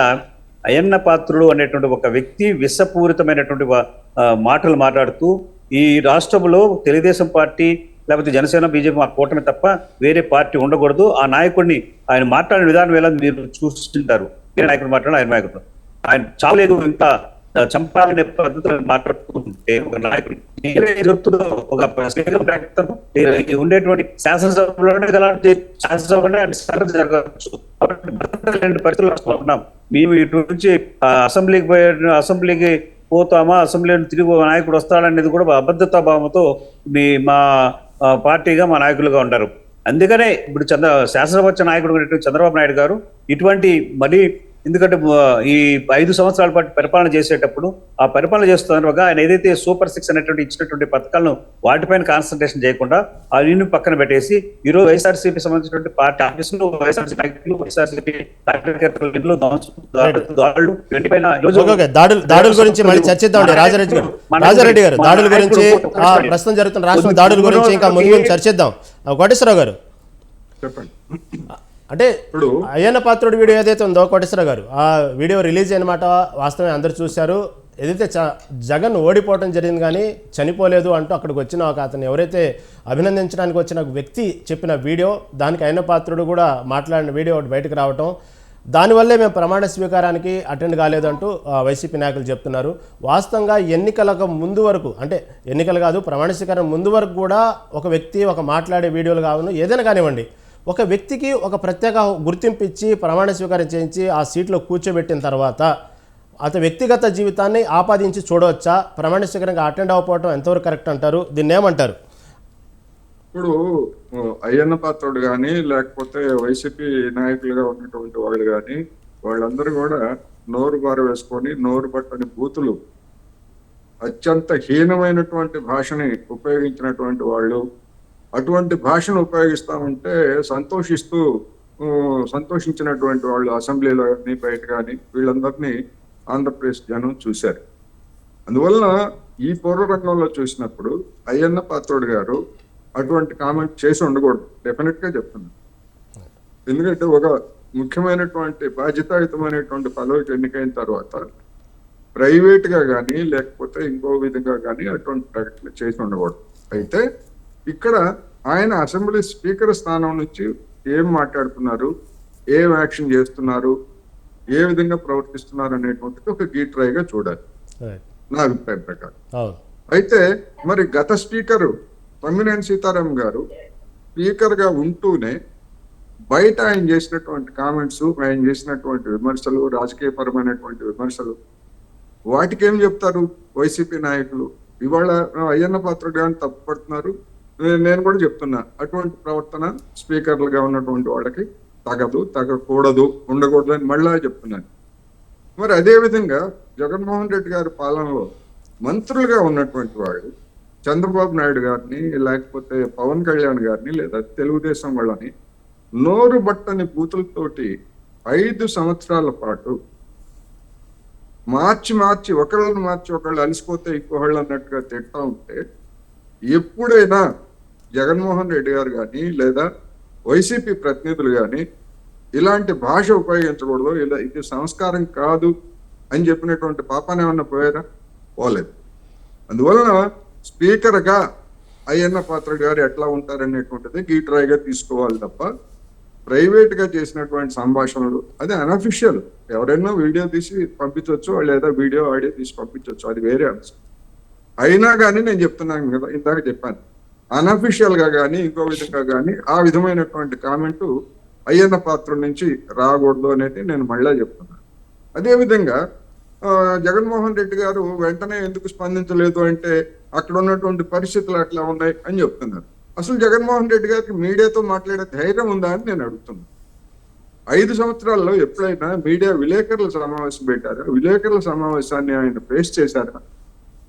అయ్యన్న పాత్రుడు అనేటువంటి ఒక వ్యక్తి విషపూరితమైనటువంటి మాటలు మాట్లాడుతూ ఈ రాష్ట్రంలో తెలుగుదేశం పార్టీ లేకపోతే జనసేన బీజేపీ మా కూటమి తప్ప వేరే పార్టీ ఉండకూడదు. ఆ నాయకుడిని ఆయన మాట్లాడిన విధానం ఎలా మీరు చూస్తుంటారు. వేరే నాయకుడు మాట్లాడిన ఆయన నాయకుడు ఆయన చాలేదు ఇంత చంపాలనే పద్ధతిలో మాట్లాడుతుంటే ఒక నాయకుడు చెప్తుందో ఒక ఉండేటువంటి శాసనసభలోనే శాసనసభలోనే జరగవచ్చు. పరిస్థితులు ఉన్నాం. మేము ఇటు నుంచి అసెంబ్లీకి పోతామా, అసెంబ్లీని తిరిగి నాయకుడు వస్తాడనేది కూడా అబద్ధతా భావంతో మా పార్టీగా మా నాయకులుగా ఉంటారు. అందుకనే ఇప్పుడు శాసనసభ నాయకుడు చంద్రబాబు నాయుడు గారు ఇటువంటి మరి ఎందుకంటే ఈ 5 సంవత్సరాల పాటు పరిపాలన చేసేటప్పుడు ఆ పరిపాలన చేస్తున్నారు ఆయన ఏదైతే సూపర్ 6 అనేటువంటి ఇచ్చినటువంటి పథకాలను వాటిపైన కాన్సన్ట్రేషన్ చేయకుండా ఆ ఇన్ని పక్కన పెట్టేసి ఈరోజు వైఎస్ఆర్సీపీ సంబంధించినటువంటి పార్టీ ఆఫీసులు, వైఎస్ఆర్సీ నాయకులు, వైఎస్ఆర్సీపీ దాడుల గురించి మళ్ళీ చర్చిద్దామండి. రాజారెడ్డి గారు దాడుల గురించి, ప్రస్తుతం జరుగుతున్న రాష్ట్రం దాడుల గురించి ఇంకా ముందు చర్చిద్దాం. కోటేశ్వరరావు గారు చెప్పండి. అంటే అయ్యన్న పాత్రుడి వీడియో ఏదైతే ఉందో కోటేశ్వరరావు గారు, ఆ వీడియో రిలీజ్ అయిన మాట వాస్తవమే, అందరూ చూశారు. ఏదైతే జగన్ ఓడిపోవడం జరిగింది కానీ చనిపోలేదు అంటూ అక్కడికి వచ్చిన ఒక అతను ఎవరైతే అభినందించడానికి వచ్చిన వ్యక్తి చెప్పిన వీడియో, దానికి అయ్యన్న పాత్రుడు కూడా మాట్లాడిన వీడియో ఒకటి బయటకు రావటం, దానివల్లే మేము ప్రమాణ స్వీకారానికి అటెండ్ కాలేదంటూ వైసీపీ నాయకులు చెప్తున్నారు. వాస్తవంగా ఎన్నికలకు ముందు వరకు, అంటే ఎన్నికలు కాదు ప్రమాణ స్వీకారం ముందు వరకు కూడా ఒక వ్యక్తి ఒక మాట్లాడే వీడియోలు కావును ఏదైనా కానివ్వండి, ఒక వ్యక్తికి ఒక ప్రత్యేక గుర్తింపు ఇచ్చి ప్రమాణ స్వీకారం చేయించి ఆ సీట్లో కూర్చోబెట్టిన తర్వాత అతని వ్యక్తిగత జీవితాన్ని ఆపాదించి చూడవచ్చా? ప్రమాణ స్వీకారంగా అటెండ్ అవ్వకపోవడం ఎంతవరకు కరెక్ట్ అంటారు? దీన్ని ఏమంటారు? ఇప్పుడు అయ్యన్న పాత్రుడు కానీ లేకపోతే వైసీపీ నాయకులుగా ఉన్నటువంటి వాళ్ళు కానీ వాళ్ళందరూ కూడా నోరు బార వేసుకొని నోరు పట్టని బూతులు, అత్యంత హీనమైనటువంటి భాషని ఉపయోగించినటువంటి వాళ్ళు, అటువంటి భాషను ఉపయోగిస్తామంటే సంతోషించినటువంటి వాళ్ళు అసెంబ్లీలో కానీ బయట కానీ వీళ్ళందరినీ ఆంధ్రప్రదేశ్ జనం చూశారు. అందువలన ఈ పూర్వ రంగంలో చూసినప్పుడు అయ్యన్న పాత్రుడు గారు అటువంటి కామెంట్ చేసి ఉండకూడదు, డెఫినెట్ గా చెప్తున్నాను. ఎందుకంటే ఒక ముఖ్యమైనటువంటి బాధ్యతాయుతమైనటువంటి పదవికి ఎన్నికైన తర్వాత ప్రైవేట్ గా కానీ లేకపోతే ఇంకో విధంగా కానీ అటువంటి ప్రకటన చేసి ఉండకూడదు. అయితే ఇక్కడ ఆయన అసెంబ్లీ స్పీకర్ స్థానం నుంచి ఏం మాట్లాడుతున్నారు, ఏం యాక్షన్ చేస్తున్నారు, ఏ విధంగా ప్రవర్తిస్తున్నారు అనేటువంటిది ఒక గీట్రాయిగా చూడాలి నా అభిప్రాయం ప్రకారం. అయితే మరి గత స్పీకరు తమ్మినేని సీతారాం గారు స్పీకర్ గా ఉంటూనే బయట ఆయన చేసినటువంటి కామెంట్స్, ఆయన చేసినటువంటి విమర్శలు, రాజకీయపరమైనటువంటి విమర్శలు, వాటికి ఏం చెప్తారు వైసీపీ నాయకులు? ఇవాళ అయ్యన్న పాత్రుడు గారిని తప్పుపడుతున్నారు. నేను కూడా చెప్తున్నా, అటువంటి ప్రవర్తన స్పీకర్లుగా ఉన్నటువంటి వాళ్ళకి తగకూడదు, ఉండకూడదు అని మళ్ళా చెప్తున్నాను. మరి అదే విధంగా జగన్మోహన్ రెడ్డి గారి పాలనలో మంత్రులుగా ఉన్నటువంటి వాళ్ళు చంద్రబాబు నాయుడు గారిని లేకపోతే పవన్ కళ్యాణ్ గారిని లేదా తెలుగుదేశం వాళ్ళని నోరు బట్టని బూతులతోటి 5 సంవత్సరాల పాటు మార్చి ఒకళ్ళు అలసిపోతే ఇంకోళ్ళు అన్నట్టుగా తిట్టా ఉంటే, ఎప్పుడైనా జగన్మోహన్ రెడ్డి గారు కానీ లేదా వైసీపీ ప్రతినిధులు కానీ ఇలాంటి భాష ఉపయోగించకూడదు, ఇది సంస్కారం కాదు అని చెప్పినటువంటి పాపాన్ని ఏమన్నా పోయారా? పోలేదు. అందువలన స్పీకర్గా అయ్యన్న పాత్రుడు గారు ఎట్లా ఉంటారనేటువంటిది గీట్రాయిగా తీసుకోవాలి తప్ప ప్రైవేట్ గా చేసినటువంటి సంభాషణలు అది అన్అఫిషియల్. ఎవరైనా వీడియో తీసి పంపించవచ్చు, లేదా వీడియో ఆడియో తీసి పంపించవచ్చు, అది వేరే అంశం. అయినా కానీ నేను చెప్తున్నాను కదా, ఇందాక చెప్పాను, అన్అఫిషియల్ గా కానీ ఇంకో విధంగా కానీ ఆ విధమైనటువంటి కామెంట్ అయ్యన్న పాత్రుడి నుంచి రాకూడదు అనేది నేను మళ్ళా చెప్తున్నాను. అదేవిధంగా జగన్మోహన్ రెడ్డి గారు వెంటనే ఎందుకు స్పందించలేదు అంటే అక్కడ ఉన్నటువంటి పరిస్థితులు అట్లా ఉన్నాయి అని చెప్తున్నారు. అసలు జగన్మోహన్ రెడ్డి గారికి మీడియాతో మాట్లాడే ధైర్యం ఉందా అని నేను అడుగుతున్నాను. 5 సంవత్సరాల్లో ఎప్పుడైనా మీడియా విలేకరుల సమావేశం పెట్టారా? విలేకరుల సమావేశాన్ని ఆయన ఫేస్ చేశారా?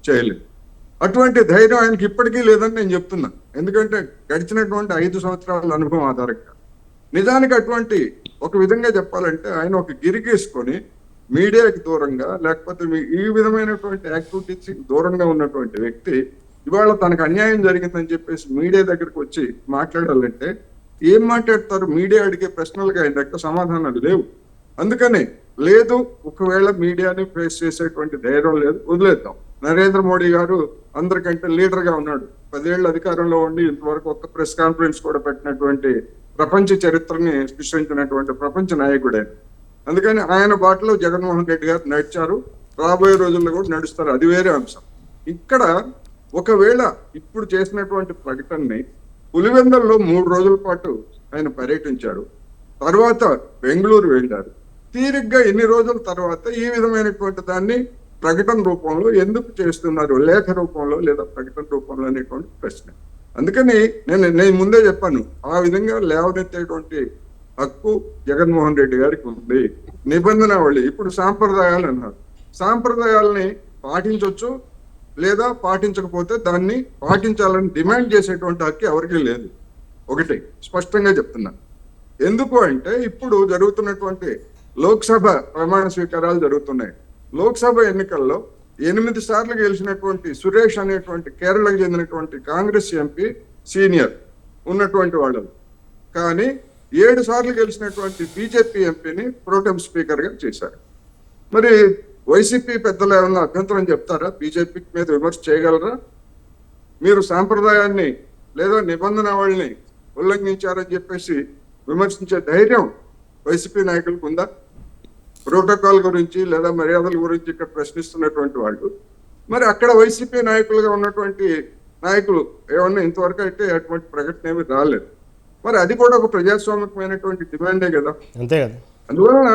చేయలేదు. అటువంటి ధైర్యం ఆయనకి ఇప్పటికీ లేదని నేను చెప్తున్నా. ఎందుకంటే గడిచినటువంటి 5 సంవత్సరాల అనుభవం ఆధారంగా నిజానికి అటువంటి ఒక విధంగా చెప్పాలంటే ఆయన ఒక గిరిగేసుకొని మీడియాకి దూరంగా లేకపోతే ఈ విధమైనటువంటి యాక్టివిటీస్ దూరంగా ఉన్నటువంటి వ్యక్తి ఇవాళ తనకు అన్యాయం జరిగిందని చెప్పేసి మీడియా దగ్గరకు వచ్చి మాట్లాడాలంటే ఏం మాట్లాడతారు? మీడియా అడిగే ప్రశ్నలకు ఆయన దగ్గర సమాధానాలు లేవు. అందుకని లేదు, ఒకవేళ మీడియాని ఫేస్ చేసేటువంటి ధైర్యం లేదు, వదిలేద్దాం. నరేంద్ర మోడీ గారు అందరికంటే లీడర్ గా ఉన్నాడు. 10 ఏళ్ళు అధికారంలో ఉండి ఇంతవరకు ఒక్క ప్రెస్ కాన్ఫరెన్స్ కూడా పెట్టినటువంటి ప్రపంచ చరిత్రని సృష్టించినటువంటి ప్రపంచ నాయకుడే. అందుకని ఆయన బాటలో జగన్మోహన్ రెడ్డి గారు నడిచారు, రాబోయే రోజుల్లో కూడా నడుస్తారు. అది వేరే అంశం. ఇక్కడ ఒకవేళ ఇప్పుడు చేసినటువంటి ప్రకటనని పులివెందుల్లో 3 రోజుల పాటు ఆయన పర్యటించారు, తర్వాత బెంగళూరు వెళ్ళారు. తీరిగ్గా ఎన్ని రోజుల తర్వాత ఈ విధమైనటువంటి దాన్ని ప్రకటన రూపంలో ఎందుకు చేస్తున్నారు, లేఖ రూపంలో లేదా ప్రకటన రూపంలో అనేటువంటి ప్రశ్న. అందుకని నేను ముందే చెప్పాను, ఆ విధంగా లేవనెత్తేటువంటి హక్కు జగన్మోహన్ రెడ్డి గారికి ఉంది. నిబంధనావళి ఇప్పుడు సాంప్రదాయాలు అన్నారు, సాంప్రదాయాలని పాటించవచ్చు లేదా పాటించకపోతే దాన్ని పాటించాలని డిమాండ్ చేసేటువంటి హక్కు ఎవరికీ లేదు. ఒకటి స్పష్టంగా చెప్తున్నా. ఎందుకు అంటే ఇప్పుడు జరుగుతున్నటువంటి లోక్సభ ప్రమాణ స్వీకారాలు జరుగుతున్నాయి. లోక్సభ ఎన్నికల్లో 8 సార్లు గెలిచినటువంటి సురేష్ అనేటువంటి కేరళకు చెందినటువంటి కాంగ్రెస్ ఎంపీ సీనియర్ ఉన్నటువంటి వాళ్ళు, కానీ 7 సార్లు గెలిచినటువంటి బీజేపీ ఎంపీని ప్రోటెం స్పీకర్ గా చేశారు. మరి వైసీపీ పెద్దలు ఏమన్నా అభ్యంతరం చెప్తారా? బీజేపీ మీద విమర్శ చేయగలరా? మీరు సాంప్రదాయాన్ని లేదా నిబంధనావళిని ఉల్లంఘించారని చెప్పేసి విమర్శించే ధైర్యం వైసీపీ నాయకులకు ఉందా? ప్రోటోకాల్ గురించి లేదా మర్యాదల గురించి ఇక్కడ ప్రశ్నిస్తున్నటువంటి వాళ్ళు, మరి అక్కడ వైసీపీ నాయకులుగా ఉన్నటువంటి నాయకులు ఏమన్నా ఇంతవరకు అయితే అటువంటి ప్రకటన ఏమి రాలేదు. మరి అది కూడా ఒక ప్రజాస్వామికమైనటువంటి డిమాండే కదా. అంతే కదా. అందువలన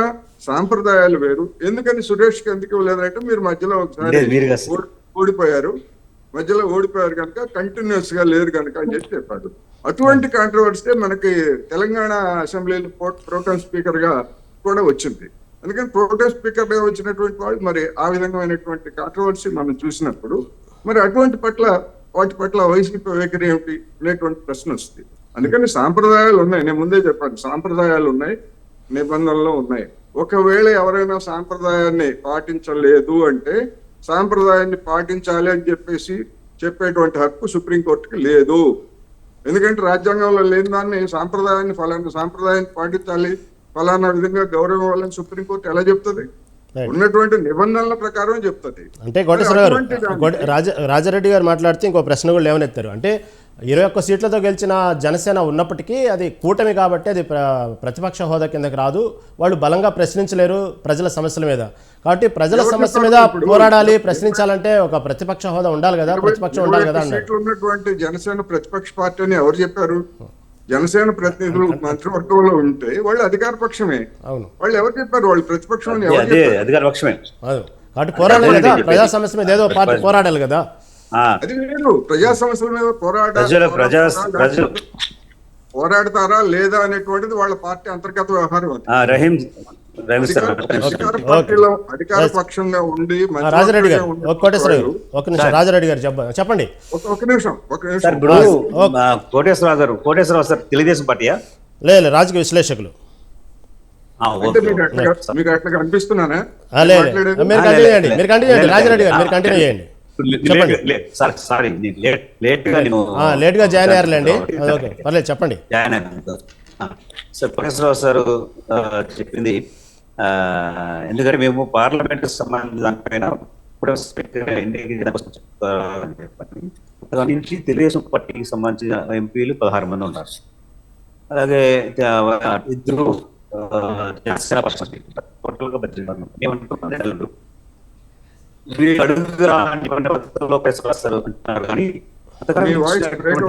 సాంప్రదాయాలు వేరు. ఎందుకని సురేష్కి ఎందుకు ఇవ్వలేదంటే మీరు మధ్యలో ఒకసారి ఓడిపోయారు, మధ్యలో ఓడిపోయారు కనుక కంటిన్యూస్ గా లేరు కనుక అని చెప్పి చెప్పారు. అటువంటి కాంట్రవర్సీ మనకి తెలంగాణ అసెంబ్లీలో ప్రోటెం స్పీకర్ గా కూడా వచ్చింది. అందుకని ప్రోటెం స్పీకర్ గా వచ్చినటువంటి వాళ్ళు మరి ఆ విధమైనటువంటి కాంట్రవర్సీ మనం చూసినప్పుడు మరి అటువంటి వాటి పట్ల వైసీపీ వైఖరి ఏమిటి అనేటువంటి ప్రశ్న వస్తుంది. అందుకని సాంప్రదాయాలు ఉన్నాయి, నేను ముందే చెప్పాను, సాంప్రదాయాలు ఉన్నాయి, నిబంధనలు ఉన్నాయి. ఒకవేళ ఎవరైనా సాంప్రదాయాన్ని పాటించలేదు అంటే సాంప్రదాయాన్ని పాటించాలి అని చెప్పేసి చెప్పేటువంటి హక్కు సుప్రీంకోర్టుకి లేదు. ఎందుకంటే రాజ్యాంగంలో లేని దాన్ని సాంప్రదాయాన్ని ఫలానా సాంప్రదాయాన్ని పాటించాలి, ఫలానా విధంగా గౌరవం ఇవ్వాలని సుప్రీంకోర్టు ఎలా చెప్తుంది? ఉన్నటువంటి నిబంధనల ప్రకారం చెప్తుంది. అంటే కోటేశ్వర గారు, రాజారెడ్డి గారు మాట్లాడితే ఇంకో ప్రశ్న కూడా లేవనెత్తారు. అంటే 21 సీట్లతో గెలిచిన జనసేన ఉన్నప్పటికీ అది కూటమి కాబట్టి అది ప్రతిపక్ష హోదా కిందకి రాదు, వాళ్ళు బలంగా ప్రశ్నించలేరు ప్రజల సమస్యల మీద. కాబట్టి ప్రజల సమస్య మీద పోరాడాలి, ప్రశ్నించాలంటే ఒక ప్రతిపక్ష హోదా ఉండాలి కదా, ప్రతిపక్షం ఉండాలి కదా అన్నారు. ఉన్నటువంటి జనసేన ప్రతిపక్ష పార్టీ అని ఎవరు చెప్పారు? జనసేన ప్రతినిధులు మంత్రివర్గంలో ఉంటే వాళ్ళు అధికార పక్షమే. అవును, వాళ్ళు ఎవరు చెప్పారు? వాళ్ళు ప్రతిపక్షం అధికార పక్షమే. కాబట్టి పోరాడాలి కదా, ప్రజా సమస్య మీద ఏదో పార్టీ పోరాడాలి కదా. అది వేరు, ప్రజా సమస్యల మీద పోరాడతారా లేదా అనేటువంటిది వాళ్ళ పార్టీ అంతర్గత వ్యవహారం. అధికార పక్షంగా ఉండి రాజారెడ్డి గారు, ఒక నిమిషం రాజారెడ్డి గారు చెప్పండి. ఒక నిమిషం కోటేశ్వరరావు సార్ తెలుగుదేశం పార్టీయా? లేదు, రాజకీయ విశ్లేషకులు. మీకు అట్లా అనిపిస్తున్నానా? మీరు కంటిన్యూ చేయండి రాజారెడ్డి గారు, మీరు కంటిన్యూ చేయండి. లేట్ గా జాయిన్ అయ్యారులేండి, ఓకే పర్లేదు చెప్పండి. సార్ కోటేశ్వరరావు సార్ చెప్పింది, ఎందుకంటే మేము పార్లమెంట్ సంబంధించిన దానిపైన నుంచి తెలుగుదేశం పార్టీకి సంబంధించిన ఎంపీలు 16 మంది ఉన్నారు. అలాగే 2 జనసేన టోటల్గా 18 మంది ఏమంటున్నారు.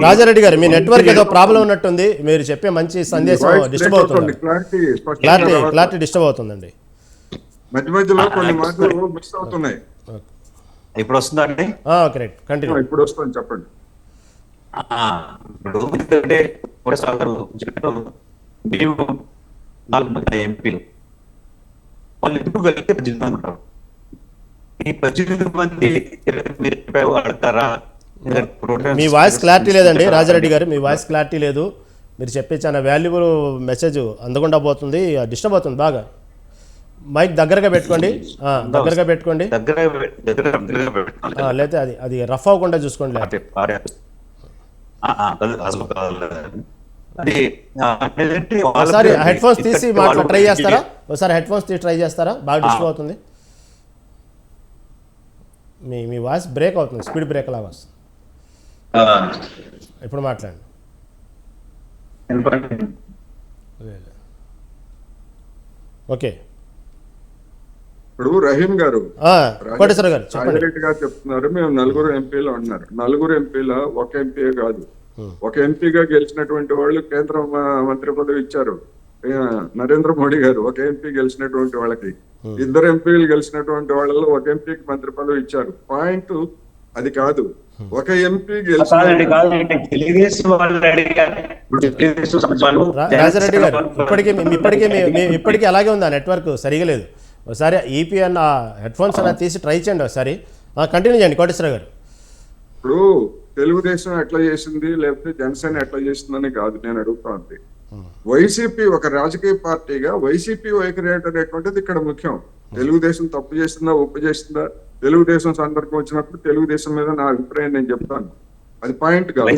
రాజారెడ్డి గారు, మీ నెట్వర్క్ ఏదో ప్రాబ్లం ఉన్నట్టుంది, మీరు చెప్పే మంచి సందేశం డిస్టర్బ్ అవుతుంది, క్లారిటీ డిస్టర్బ్ అవుతుందండి. మధ్య మధ్యలో కొన్ని మాటలు మిస్ అవుతున్నాయి. ఇప్పుడు వస్తుందండి? Correct, continue. ఇప్పుడు వస్తుంది, చెప్పండి. ఇప్పుడు 4 మంది ఎంపీలు వాళ్ళు ఎప్పుడు కలిగితే 18 మంది ఉంటారు. ఈ 18 మంది ఆడతారా? మీ వాయిస్ క్లారిటీ లేదండి రాజారెడ్డి గారు, మీ వాయిస్ క్లారిటీ లేదు. మీరు చెప్పే చాలా వాల్యుబుల్ మెసేజ్ అందకుండా పోతుంది, డిస్టర్బ్ అవుతుంది బాగా. మైక్ దగ్గరగా పెట్టుకోండి, లేకపోతే అది రఫ్ అవ్వకుండా చూసుకోండి. ఒకసారి హెడ్ ఫోన్స్ తీసి ట్రై చేస్తారా? ఒకసారి హెడ్ ఫోన్స్ తీసి ట్రై చేస్తారా? బాగా డిస్టర్బ్ అవుతుంది. మీ వాయిస్ బ్రేక్ అవుతుంది, స్పీడ్ బ్రేక్ లాగా వస్తుంది. ఇప్పుడు మాట్లాడండి. ఓకే, ఇప్పుడు రహీం గారు, కోటేశ్వర గారు చెప్పండి. రాజారెడ్డి గారు చెప్తున్నారు మేము నలుగురు ఎంపీలు అన్నారు. నలుగురు ఎంపీల ఒక ఎంపీ కాదు, ఒక ఎంపీగా గెలిచినటువంటి వాళ్ళు కేంద్ర మంత్రి పదవి ఇచ్చారు నరేంద్ర మోడీ గారు. ఒక ఎంపీ గెలిచినటువంటి వాళ్ళకి, ఇద్దరు ఎంపీలు గెలిచినటువంటి వాళ్ళలో ఒక ఎంపీకి మంత్రి పదవి ఇచ్చారు. పాయింట్ అది కాదు. ఒక ఎంపీ రాజారెడ్డి గారు ఇప్పటికీ అలాగే ఉంది, ఆ నెట్వర్క్ సరిగా లేదు. ఒకసారి ఈపీ అన్న హెడ్ ఫోన్స్ అన్న తీసి ట్రై చేయండి ఒకసారి. కంటిన్యూ చేయండి కోటేశ్వర గారు. ఇప్పుడు తెలుగుదేశం ఎట్లా చేసింది లేకపోతే జనసేన ఎట్లా చేసిందని కాదు నేను అడుగుతాను. వైసీపీ ఒక రాజకీయ పార్టీగా వైసీపీ వైఖరి అనేటువంటిది ఇక్కడ ముఖ్యం. తెలుగుదేశం తప్పు చేసిందా ఒప్పు చేసిందా, తెలుగుదేశం సందర్భం వచ్చినప్పుడు తెలుగుదేశం మీద నా అభిప్రాయం నేను చెప్తాను, అది పాయింట్ కాదు.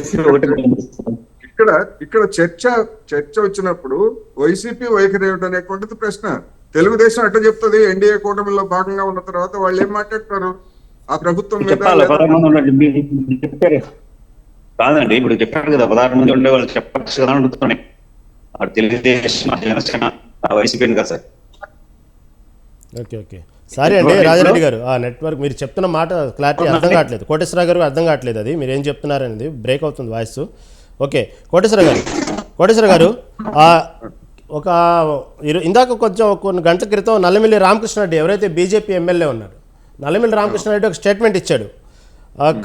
ఇక్కడ చర్చ వచ్చినప్పుడు వైసీపీ వైఖరి అనేటువంటిది ప్రశ్న. తెలుగుదేశం ఎట్లా చెప్తుంది? ఎన్డీఏ కూటమిలో భాగంగా ఉన్న తర్వాత వాళ్ళు ఏం మాట్లాడతారు ఆ ప్రభుత్వం మీద? కాదండి, ఇప్పుడు చెప్పారు కదా 16 మంది ఉండే వాళ్ళు చెప్పచ్చు కదా అడుగుతున్నాయి. తెలుగుదేశం జనసేన వైసీపీ కదా సార్. ఓకే సారీ అండి రాజారెడ్డి గారు, ఆ నెట్వర్క్ మీరు చెప్తున్న మాట క్లారిటీ అర్థం కావట్లేదు. కోటేశ్వర గారు అర్థం కావట్లేదు అది మీరు ఏం చెప్తున్నారనేది, బ్రేక్ అవుతుంది వాయిస్. ఓకే కోటేశ్వర గారు ఒక ఇందాక కొన్ని గంటల క్రితం నల్లమిల్లి రామకృష్ణారెడ్డి ఎవరైతే బీజేపీ ఎమ్మెల్యే ఉన్నారు, నల్లమిల్లి రామకృష్ణారెడ్డి ఒక స్టేట్మెంట్ ఇచ్చాడు.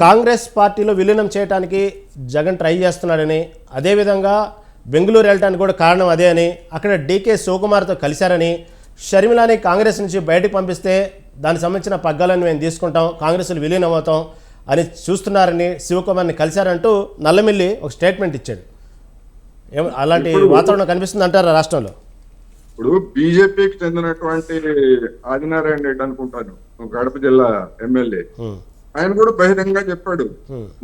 కాంగ్రెస్ పార్టీలో విలీనం చేయడానికి జగన్ ట్రై చేస్తున్నాడని, అదేవిధంగా బెంగళూరు వెళ్ళడానికి కూడా కారణం అదే అని, అక్కడ డీకే శివకుమార్తో కలిశారని, షర్మిలాని కాంగ్రెస్ నుంచి బయటకు పంపిస్తే దానికి సంబంధించిన పగ్గాలను మేము తీసుకుంటాం, కాంగ్రెస్లో విలీనం అవుతాం అని చూస్తున్నారని, శివకుమార్ని కలిశారంటూ నల్లమిల్లి ఒక స్టేట్మెంట్ ఇచ్చాడు. అలాంటి వాతావరణం కనిపిస్తుంది అంటారా రాష్ట్రంలో? ఇప్పుడు బీజేపీకి చెందినటువంటి ఆదినారాయణ రెడ్డి అనుకుంటాను, గడప జిల్లా ఎమ్మెల్యే, ఆయన కూడా బహిరంగంగా చెప్పాడు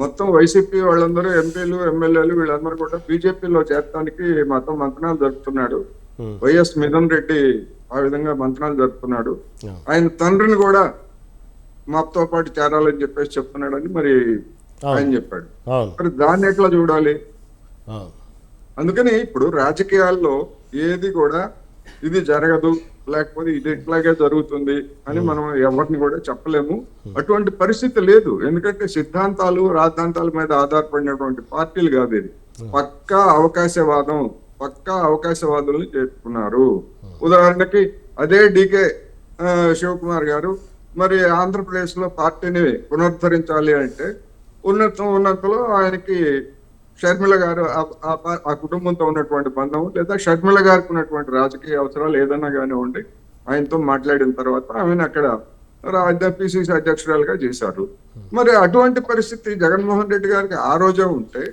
మొత్తం వైసీపీ వాళ్ళందరూ ఎంపీలు ఎమ్మెల్యేలు వీళ్ళందరూ కూడా బీజేపీలో చేరడానికి మొత్తం మంత్రాలు జరుపుతున్నాడు. వైఎస్ మిథున్ రెడ్డి ఆ విధంగా మంత్రాలు జరుపుతున్నాడు. ఆయన తండ్రిని కూడా మాతో పాటు చేరాలని చెప్పేసి చెప్తున్నాడని మరి ఆయన చెప్పాడు. మరి దాన్ని ఎట్లా చూడాలి? అందుకని ఇప్పుడు రాజకీయాల్లో ఏది కూడా ఇది జరగదు లేకపోతే ఇది ఇట్లాగే జరుగుతుంది అని మనం ఎవరిని కూడా చెప్పలేము. అటువంటి పరిస్థితి లేదు. ఎందుకంటే సిద్ధాంతాలు రాద్ధాంతాల మీద ఆధారపడినటువంటి పార్టీలు కాదు ఇది. పక్కా అవకాశవాదుల్ని చేర్చుకున్నారు. ఉదాహరణకి అదే డీకే శివకుమార్ గారు మరి ఆంధ్రప్రదేశ్ లో పార్టీని పునరుద్ధరించాలి అంటే ఉన్నంతలో ఆయనకి షర్మిల గారు ఆ కుటుంబంతో ఉన్నటువంటి బంధం లేదా షర్మిల గారికి ఉన్నటువంటి రాజకీయ అవసరాలు ఏదన్నా కానివ్వండి ఆయనతో మాట్లాడిన తర్వాత ఆమెను అక్కడ పిసిసి అధ్యక్షురాలుగా చేశారు. మరి అటువంటి పరిస్థితి జగన్మోహన్ రెడ్డి గారికి ఆ రోజే ఉంటే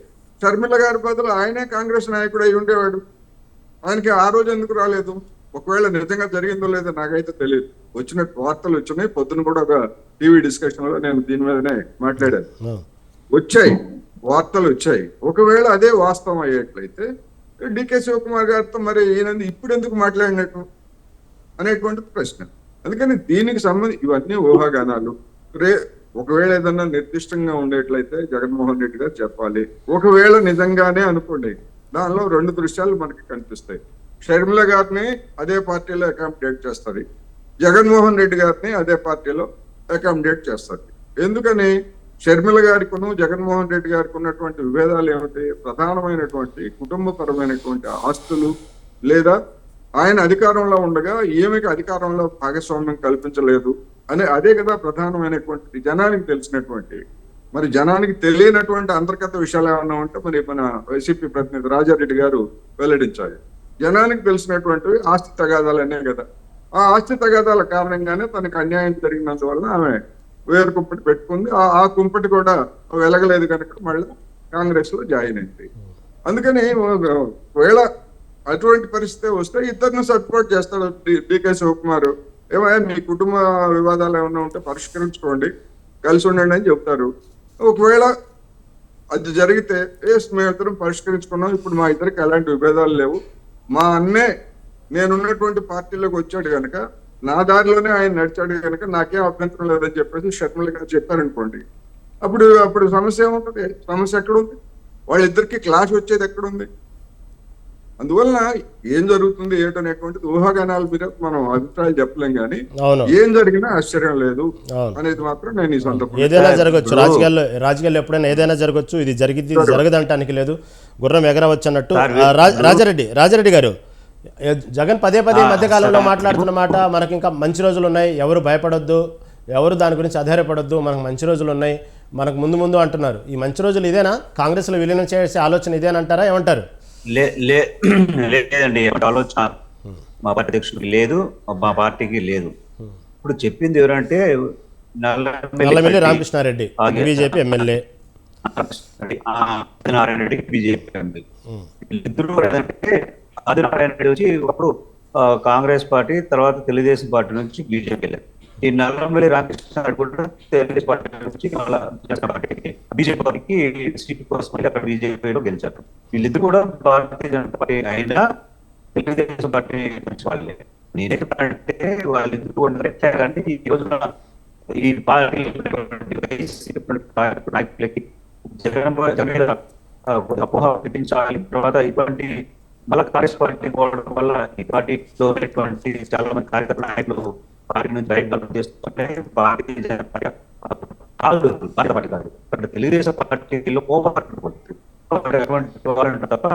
షర్మిల గారి బదులు ఆయనే కాంగ్రెస్ నాయకుడు అయి ఉండేవాడు. ఆయనకి ఆ రోజు ఎందుకు రాలేదు? ఒకవేళ నిజంగా జరిగిందో లేదో నాకైతే తెలియదు. వచ్చిన వార్తలు వచ్చినాయి, పొద్దున కూడా ఒక టీవీ డిస్కషన్ లో నేను దీని మీదనే మాట్లాడాను, వార్తలు వచ్చాయి. ఒకవేళ అదే వాస్తవం అయ్యేట్లయితే డికే శివకుమార్ గారితో మరి ఈయన ఇప్పుడు ఎందుకు మాట్లాడినట్టు అనేటువంటి ప్రశ్న. అందుకని దీనికి సంబంధించి ఇవన్నీ ఊహాగానాలు. ఒకవేళ ఏదన్నా నిర్దిష్టంగా ఉండేట్లయితే జగన్మోహన్ రెడ్డి గారు చెప్పాలి. ఒకవేళ నిజంగానే అనుకోండి, దానిలో రెండు దృశ్యాలు మనకి కనిపిస్తాయి. షర్మిల గారిని అదే పార్టీలో అకామిడేట్ చేస్తుంది, జగన్మోహన్ రెడ్డి గారిని అదే పార్టీలో అకామిడేట్ చేస్తుంది. ఎందుకని? షర్మిల గారికిను జగన్మోహన్ రెడ్డి గారికి ఉన్నటువంటి విభేదాలు ఏమిటి? ప్రధానమైనటువంటి కుటుంబపరమైనటువంటి ఆస్తులు, లేదా ఆయన అధికారంలో ఉండగా ఈమెకి అధికారంలో భాగస్వామ్యం కల్పించలేదు అనే అదే కదా ప్రధానమైనటువంటి జనానికి తెలిసినటువంటి. మరి జనానికి తెలియనటువంటి అంతర్గత విషయాలు ఏమన్నా ఉంటే మరి మన వైసీపీ ప్రతినిధి రాజారెడ్డి గారు వెల్లడించాలి. జనానికి తెలిసినటువంటివి ఆస్తి తగాదాలనే కదా. ఆ ఆస్తి తగాదాల కారణంగానే తనకు అన్యాయం జరిగినందువల్ల ఆమె వేరు కుంపటి పెట్టుకుంది. ఆ కుంపటి కూడా వెలగలేదు కనుక మళ్ళీ కాంగ్రెస్ లో జాయిన్ అయింది. అందుకని ఒకవేళ అటువంటి పరిస్థితి వస్తే ఇద్దరిని సపోర్ట్ చేస్తాడు డికే శివకుమార్. ఏమైనా మీ కుటుంబ వివాదాలు ఏమైనా ఉంటే పరిష్కరించుకోండి, కలిసి ఉండండి అని చెప్తారు. ఒకవేళ అది జరిగితే మేమిద్దరం పరిష్కరించుకున్నాం, ఇప్పుడు మా ఇద్దరికి ఎలాంటి విభేదాలు లేవు, మా అన్నే నేనున్నటువంటి పార్టీలోకి వచ్చాడు కనుక నా దారిలోనే ఆయన నడిచాడు కనుక నాకేం అభ్యంతరం లేదని చెప్పేసి షర్మిల గారు చెప్పారనుకోండి, అప్పుడు సమస్య ఏముంటుంది? సమస్య ఎక్కడుంది? వాళ్ళిద్దరికి క్లాష్ వచ్చేది ఎక్కడుంది? అందువలన ఏం జరుగుతుంది ఏంటనేటువంటిది ఊహాగానాల మీద మనం అభిప్రాయాలు చెప్పలేం, కానీ అవును ఏం జరిగినా ఆశ్చర్యం లేదు అవును. అనేది మాత్రం నేను ఈ సందర్భంగా ఏదైనా జరగచ్చు, రాజకీయాల్లో ఎప్పుడైనా ఏదైనా జరగచ్చు. ఇది జరిగింది జరగదంటానికి లేదు, గుర్రం ఎగరవచ్చు అన్నట్టు. రాజారెడ్డి గారు, జగన్ పదే ఈ మధ్యకాలంలో మాట్లాడుతున్న మాట, మనకి ఇంకా మంచి రోజులు ఉన్నాయి, ఎవరు భయపడొద్దు, ఎవరు దాని గురించి ఆధారపడొద్దు, మనకు మంచి రోజులు ఉన్నాయి, మనకు ముందు అంటున్నారు. ఈ మంచి రోజులు ఇదేనా? కాంగ్రెస్లో విలీనం చేసే ఆలోచన ఇదేనంటారా, ఏమంటారు? లేదండి, ఆలోచన మా పార్టీ అధ్యక్షుడికి లేదు, మా పార్టీకి లేదు. ఇప్పుడు చెప్పింది ఎవరంటే Nallamilli Ramakrishna Reddy, BJP MLA, Narayana Reddy BJP MLA. ఇద్దరు ఏంటంటే ఆదినారాయణ రెడ్డి వచ్చి అప్పుడు కాంగ్రెస్ పార్టీ, తర్వాత తెలుగుదేశం పార్టీ నుంచి బీజేపీ వెళ్ళారు. ఈ నల్లమిల్లి రామకృష్ణ కూడా తెలుగుదేశం పార్టీ నుంచి బీజేపీ పార్టీకి సీట్ కోసం అక్కడ బీజేపీలో గెలిచారు. వీళ్ళిద్దరు కూడా భారతీయ జనతా పార్టీ అయినా తెలుగుదేశం పార్టీ నుంచి వాళ్ళే. నేనేంటంటే వాళ్ళిద్దరు కూడా అంటే ఈ రోజున ఈ పార్టీ నాయకులకి జగన్ అపోహ పుట్టించాలి, తర్వాత ఇటువంటి మళ్ళీ కాంగ్రెస్ పార్టీ పోవడం వల్ల ఈ పార్టీలో చాలా మంది కార్యకర్త నాయకులు పార్టీ నుంచి బయట చేస్తుంటే భారతీయ జనతా పార్టీ కాదు, భారత పార్టీ కాదు, అక్కడ తెలుగుదేశం పార్టీలో తప్ప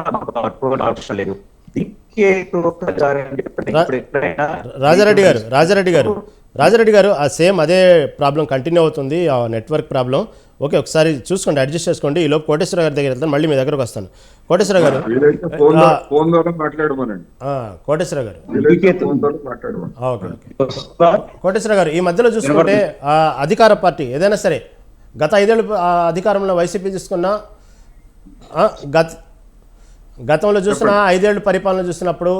అవసరం లేదు. రాజారెడ్డి గారు ఆ సేమ్ అదే ప్రాబ్లం కంటిన్యూ అవుతుంది, ఆ నెట్వర్క్ ప్రాబ్లం. ఓకే, ఒకసారి చూసుకోండి, అడ్జస్ట్ చేసుకోండి. ఈ లోపు కోటేశ్వర గారి దగ్గర వెళ్తాను, మళ్ళీ మీ దగ్గరకు వస్తాను. కోటేశ్వర గారు, కోటేశ్వర గారు, ఓకే కోటేశ్వర గారు, ఈ మధ్యలో చూసుకుంటే అధికార పార్టీ ఏదైనా సరే గత 5 ఏళ్ళు అధికారంలో వైసీపీ తీసుకున్నా, గతంలో చూసిన 5 ఏళ్ళు పరిపాలన చూసినప్పుడు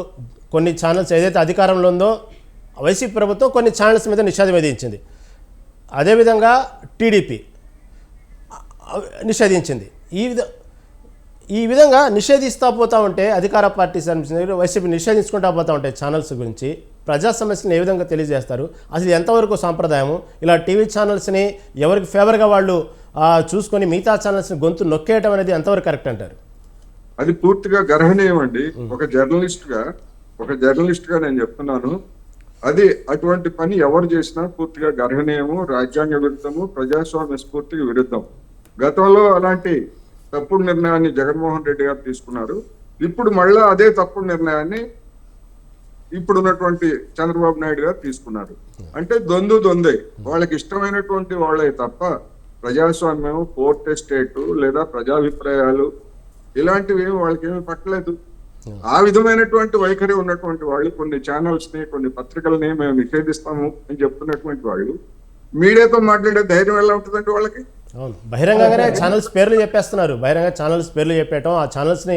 కొన్ని ఛానల్స్ ఏదైతే అధికారంలో ఉందో వైసీపీ ప్రభుత్వం కొన్ని ఛానల్స్ మీద నిషేధం విధించింది. అదేవిధంగా టీడీపీ నిషేధించింది. ఈ విధంగా నిషేధిస్తూ పోతూ ఉంటే అధికార పార్టీ వైసీపీ నిషేధించుకుంటూ పోతూ ఉంటాయి ఛానల్స్ గురించి. ప్రజా సమస్యలను ఏ విధంగా తెలియజేస్తారు? అసలు ఎంతవరకు సాంప్రదాయము? ఇలా టీవీ ఛానల్స్ని ఎవరికి ఫేవర్గా వాళ్ళు చూసుకొని మిగతా ఛానల్స్ని గొంతు నొక్కేయటం అనేది ఎంతవరకు కరెక్ట్ అంటారు? అది పూర్తిగా గర్హనీయం అండి. ఒక జర్నలిస్ట్ గా నేను చెప్తున్నాను, అది అటువంటి పని ఎవరు చేసినా పూర్తిగా గర్హనీయము, రాజ్యాంగ విరుద్ధము, ప్రజాస్వామ్య స్ఫూర్తికి విరుద్ధం. గతంలో అలాంటి తప్పుడు నిర్ణయాన్ని జగన్మోహన్ రెడ్డి గారు తీసుకున్నారు. ఇప్పుడు మళ్ళా అదే తప్పుడు నిర్ణయాన్ని ఇప్పుడున్నటువంటి చంద్రబాబు నాయుడు గారు తీసుకున్నారు. అంటే దొందే, వాళ్ళకి ఇష్టమైనటువంటి వాళ్ళే తప్ప ప్రజాస్వామ్యం, ఫోర్త్ ఎస్టేట్ లేదా ప్రజాభిప్రాయాలు ఇలాంటివి వాళ్ళకి ఏమి పట్టలేదు. ఆ విధమైనటువంటి వైఖరి ఉన్నటువంటి వాళ్ళు కొన్ని ఛానల్స్ ని, కొన్ని పత్రికల్ని మేము నిషేధిస్తాము అని చెప్తున్నటువంటి వాళ్ళు మీడియాతో మాట్లాడే ధైర్యం ఎలా ఉంటుందంటే వాళ్ళకి? అవును, బహిరంగంగానే ఛానల్స్ పేర్లు చెప్పేస్తున్నారు. బహిరంగ ఛానల్స్ పేర్లు చెప్పేయటం, ఆ ఛానల్స్ని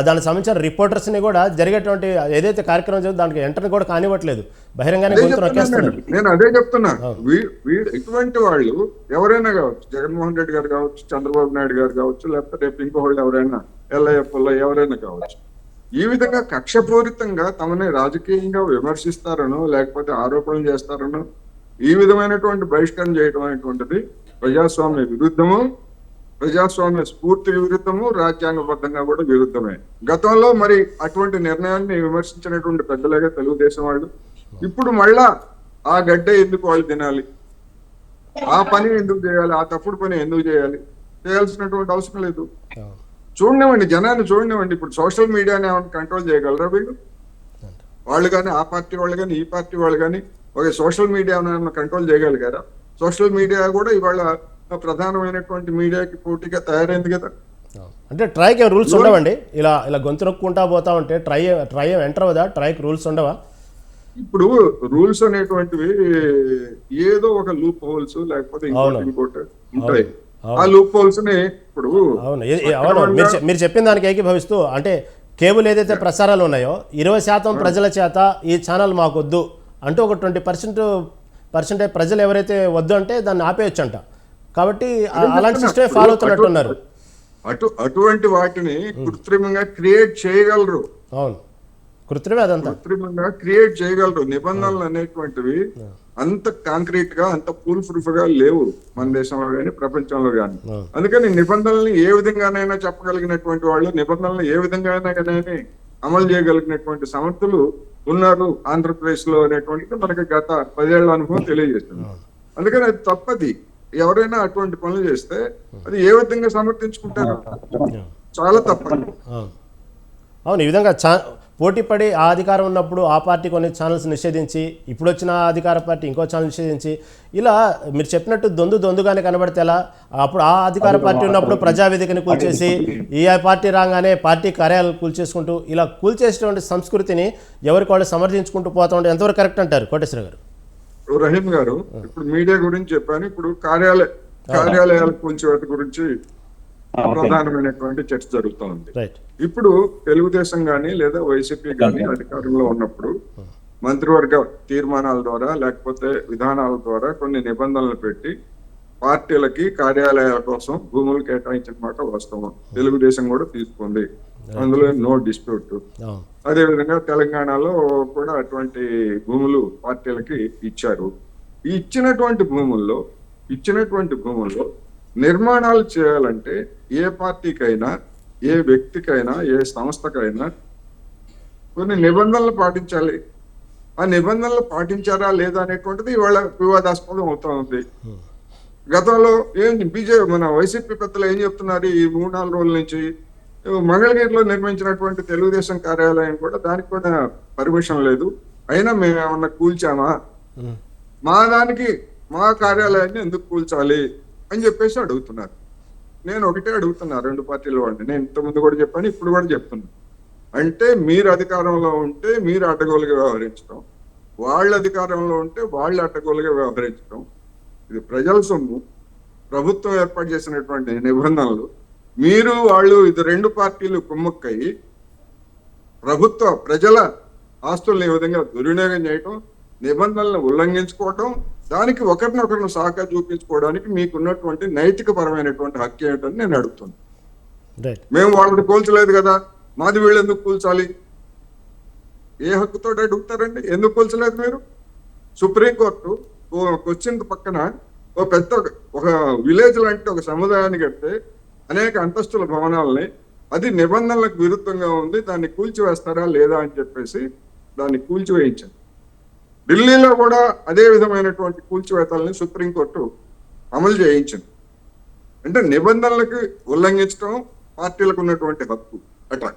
దానికి సంబంధించిన రిపోర్టర్స్ని కూడా జరిగేటువంటి ఏదైతే కార్యక్రమం చేస్తుందో దానికి ఎంటర్ కూడా కానివ్వట్లేదు, బహిరంగానే గొంతు నొక్కేస్తున్నారు. నేను అదే చెప్తున్నా, ఇటువంటి వాళ్ళు ఎవరైనా కావచ్చు, జగన్మోహన్ రెడ్డి గారు కావచ్చు, చంద్రబాబు నాయుడు గారు కావచ్చు, లేకపోతే రేపు ఇంకోళ్ళు ఎవరైనా ఎల్ఐఎఫ్లో ఎవరైనా కావచ్చు, ఈ విధంగా కక్షపూరితంగా తమని రాజకీయంగా విమర్శిస్తారనో లేకపోతే ఆరోపణలు చేస్తారనో ఈ విధమైనటువంటి బహిష్కరణ చేయడం అనేటువంటిది ప్రజాస్వామ్య విరుద్ధము, ప్రజాస్వామ్య స్ఫూర్తికి విరుద్ధము, రాజ్యాంగబద్ధంగా కూడా విరుద్ధమే. గతంలో మరి అటువంటి నిర్ణయాన్ని విమర్శించినటువంటి పెద్దలుగా తెలుగుదేశం వాళ్ళు ఇప్పుడు మళ్ళా ఆ గడ్డ ఎందుకు వాళ్ళు తినాలి, ఆ పని ఎందుకు చేయాలి, ఆ తప్పుడు పని ఎందుకు చేయాలి, చేయాల్సినటువంటి అవసరం లేదు. చూడనివ్వండి, జనాన్ని చూడనివ్వండి. ఇప్పుడు సోషల్ మీడియాని ఏమైనా కంట్రోల్ చేయగలరా వీళ్ళు? వాళ్ళు కానీ, ఆ పార్టీ వాళ్ళు కానీ, ఈ పార్టీ వాళ్ళు కానీ ఒక సోషల్ మీడియా కంట్రోల్ చేయగలిగారా? సోషల్ మీడియా కూడా ఇవాళ ప్రధానమైనటువంటి మీడియాకి పోటీగా తయారైంది కదా. అంటే ట్రైకి రూల్స్ ఉండవండి? ఇలా గొంతు నొక్కుంటా పోతా ఉంటే ట్రై ఎంటర్ అవ్వదా? ట్రైకి రూల్స్ ఉండవా? ఇప్పుడు రూల్స్ అనేటువంటివి ఏదో ఒక లూప్ హోల్స్ లేకపోతే ఇంకోటి ఉంటాయి. ఆ లూప్ హోల్స్ ని ఇప్పుడు మీరు చెప్పిన దానికి ఏకీభవిస్తూ, అంటే కేబుల్ ఏదైతే ప్రసారాలు ఉన్నాయో 20% ప్రజల చేత ఈ ఛానల్ మాకు వద్దు అంటూ ఒక 20% ప్రజలు ఎవరైతే వద్దు అంటే దాన్ని ఆపేయచ్చు అంట. కాబట్టి అలాంటి సిస్టమే ఫాలో అవుతున్నట్టున్నారు. అటువంటి వాటిని కృత్రిమంగా క్రియేట్ చేయగలరు. అవును, కృత్రిమే అదంతా. కృత్రిమంగా క్రియేట్ చేయగలరు. నిబంధనలు అనేటువంటివి అంత కాంక్రీట్ గా అంత ఫుల్ ప్రూఫ్ గా లేవు మన దేశంలో కానీ ప్రపంచంలో కానీ. అందుకని నిబంధనల్ని ఏ విధంగానైనా చెప్పగలిగినటువంటి వాళ్ళు, నిబంధనలు ఏ విధంగానైనా అమలు చేయగలిగినటువంటి సమర్థులు ఉన్నారు ఆంధ్రప్రదేశ్ లో అనేటువంటిది మనకి గత 10 ఏళ్ల అనుభవం తెలియజేస్తుంది. అందుకని అది తప్పది. ఎవరైనా అటువంటి పనులు చేస్తే అది ఏ విధంగా సమర్థించుకుంటారు? చాలా తప్పదు. అవును, ఈ విధంగా పోటీ పడి ఆ అధికారం ఉన్నప్పుడు ఆ పార్టీ కొన్ని ఛానల్స్ నిషేధించి, ఇప్పుడు వచ్చిన అధికార పార్టీ ఇంకో ఛానల్ నిషేధించి, ఇలా మీరు చెప్పినట్టు దొందుగానే కనబడితే ఎలా? అప్పుడు ఆ అధికార పార్టీ ఉన్నప్పుడు ప్రజావేదికని కూల్చేసి, ఈ పార్టీ రాగానే పార్టీ కార్యాలయాలు కూల్చేసుకుంటూ, ఇలా కూల్చేసేటువంటి సంస్కృతిని ఎవరికి వాళ్ళు సమర్థించుకుంటూ పోతా ఉంటే ఎంతవరకు కరెక్ట్ అంటారు కోటేశ్వర గారు? రహీం గారు, ఇప్పుడు మీడియా గురించి చెప్పాను. ఇప్పుడు కార్యాలయాల కూల్చివేత గురించి ప్రధానమైనటువంటి చర్చ జరుగుతూ ఉంది. ఇప్పుడు తెలుగుదేశం గాని లేదా వైసీపీ గాని అధికారంలో ఉన్నప్పుడు మంత్రివర్గ తీర్మానాల ద్వారా లేకపోతే విధానాల ద్వారా కొన్ని నిబంధనలు పెట్టి పార్టీలకి కార్యాలయాల కోసం భూములు కేటాయించిన మాట వాస్తవం. తెలుగుదేశం కూడా తీసుకుంది, అందులో నో డిస్ప్యూట్. అదే విధంగా తెలంగాణలో కూడా అటువంటి భూములు పార్టీలకి ఇచ్చారు. ఈ ఇచ్చినటువంటి భూముల్లో నిర్మాణాలు చేయాలంటే ఏ పార్టీకైనా, ఏ వ్యక్తికైనా, ఏ సంస్థకైనా కొన్ని నిబంధనలు పాటించాలి. ఆ నిబంధనలు పాటించారా లేదా అనేటువంటిది ఇవాళ వివాదాస్పదం అవుతా ఉంది. గతంలో మన వైసీపీ పెద్దలు ఏం చెప్తున్నారు? ఈ 3-4 రోజుల నుంచి మంగళగిరిలో నిర్మించినటువంటి తెలుగుదేశం కార్యాలయం కూడా, దానికి కూడా పర్మిషన్ లేదు, అయినా మేము ఏమన్నా కూల్చామా? మా కార్యాలయాన్ని ఎందుకు కూల్చాలి అని చెప్పేసి అడుగుతున్నారు. నేను ఒకటే అడుగుతున్నా రెండు పార్టీల వాడిని. నేను ఇంతకుముందు కూడా చెప్పాను, ఇప్పుడు కూడా చెప్తున్నా. అంటే మీరు అధికారంలో ఉంటే మీరు అడ్డగోలుగా వ్యవహరించడం, వాళ్ళు అధికారంలో ఉంటే వాళ్ళు అడ్డగోలుగా వ్యవహరించడం. ఇది ప్రజల సొమ్ము, ప్రభుత్వం ఏర్పాటు చేసినటువంటి నిబంధనలు. మీరు వాళ్ళు ఇది రెండు పార్టీలు కుమ్మక్కయి ప్రజల ఆస్తుల్ని ఈ విధంగా దుర్వినియోగం చేయటం, నిబంధనలను ఉల్లంఘించుకోవటం, దానికి ఒకరినొకరిని సహకారం చూపించుకోవడానికి మీకున్నటువంటి నైతిక పరమైనటువంటి హక్కు ఏమిటని నేను అడుగుతున్నాను. మేము వాళ్ళని కూల్చలేదు కదా, మాది వీళ్ళు ఎందుకు కూల్చాలి? ఏ హక్కుతో అడుగుతారండి? ఎందుకు కూల్చలేదు మీరు? సుప్రీంకోర్టు క్వశ్చన్ పక్కన ఒక విలేజ్ లాంటి ఒక సముదాయాన్ని కడితే అనేక అంతస్తుల భవనాలని, అది నిబంధనలకు విరుద్ధంగా ఉంది, దాన్ని కూల్చివేస్తారా లేదా అని చెప్పేసి దాన్ని కూల్చివేయించారు. ఢిల్లీలో కూడా అదే విధమైనటువంటి కూల్చివేతల్ని సుప్రీంకోర్టు అమలు చేయించింది. అంటే నిబంధనలకు ఉల్లంఘించడం పార్టీలకు ఉన్నటువంటి హక్కు. అట్లా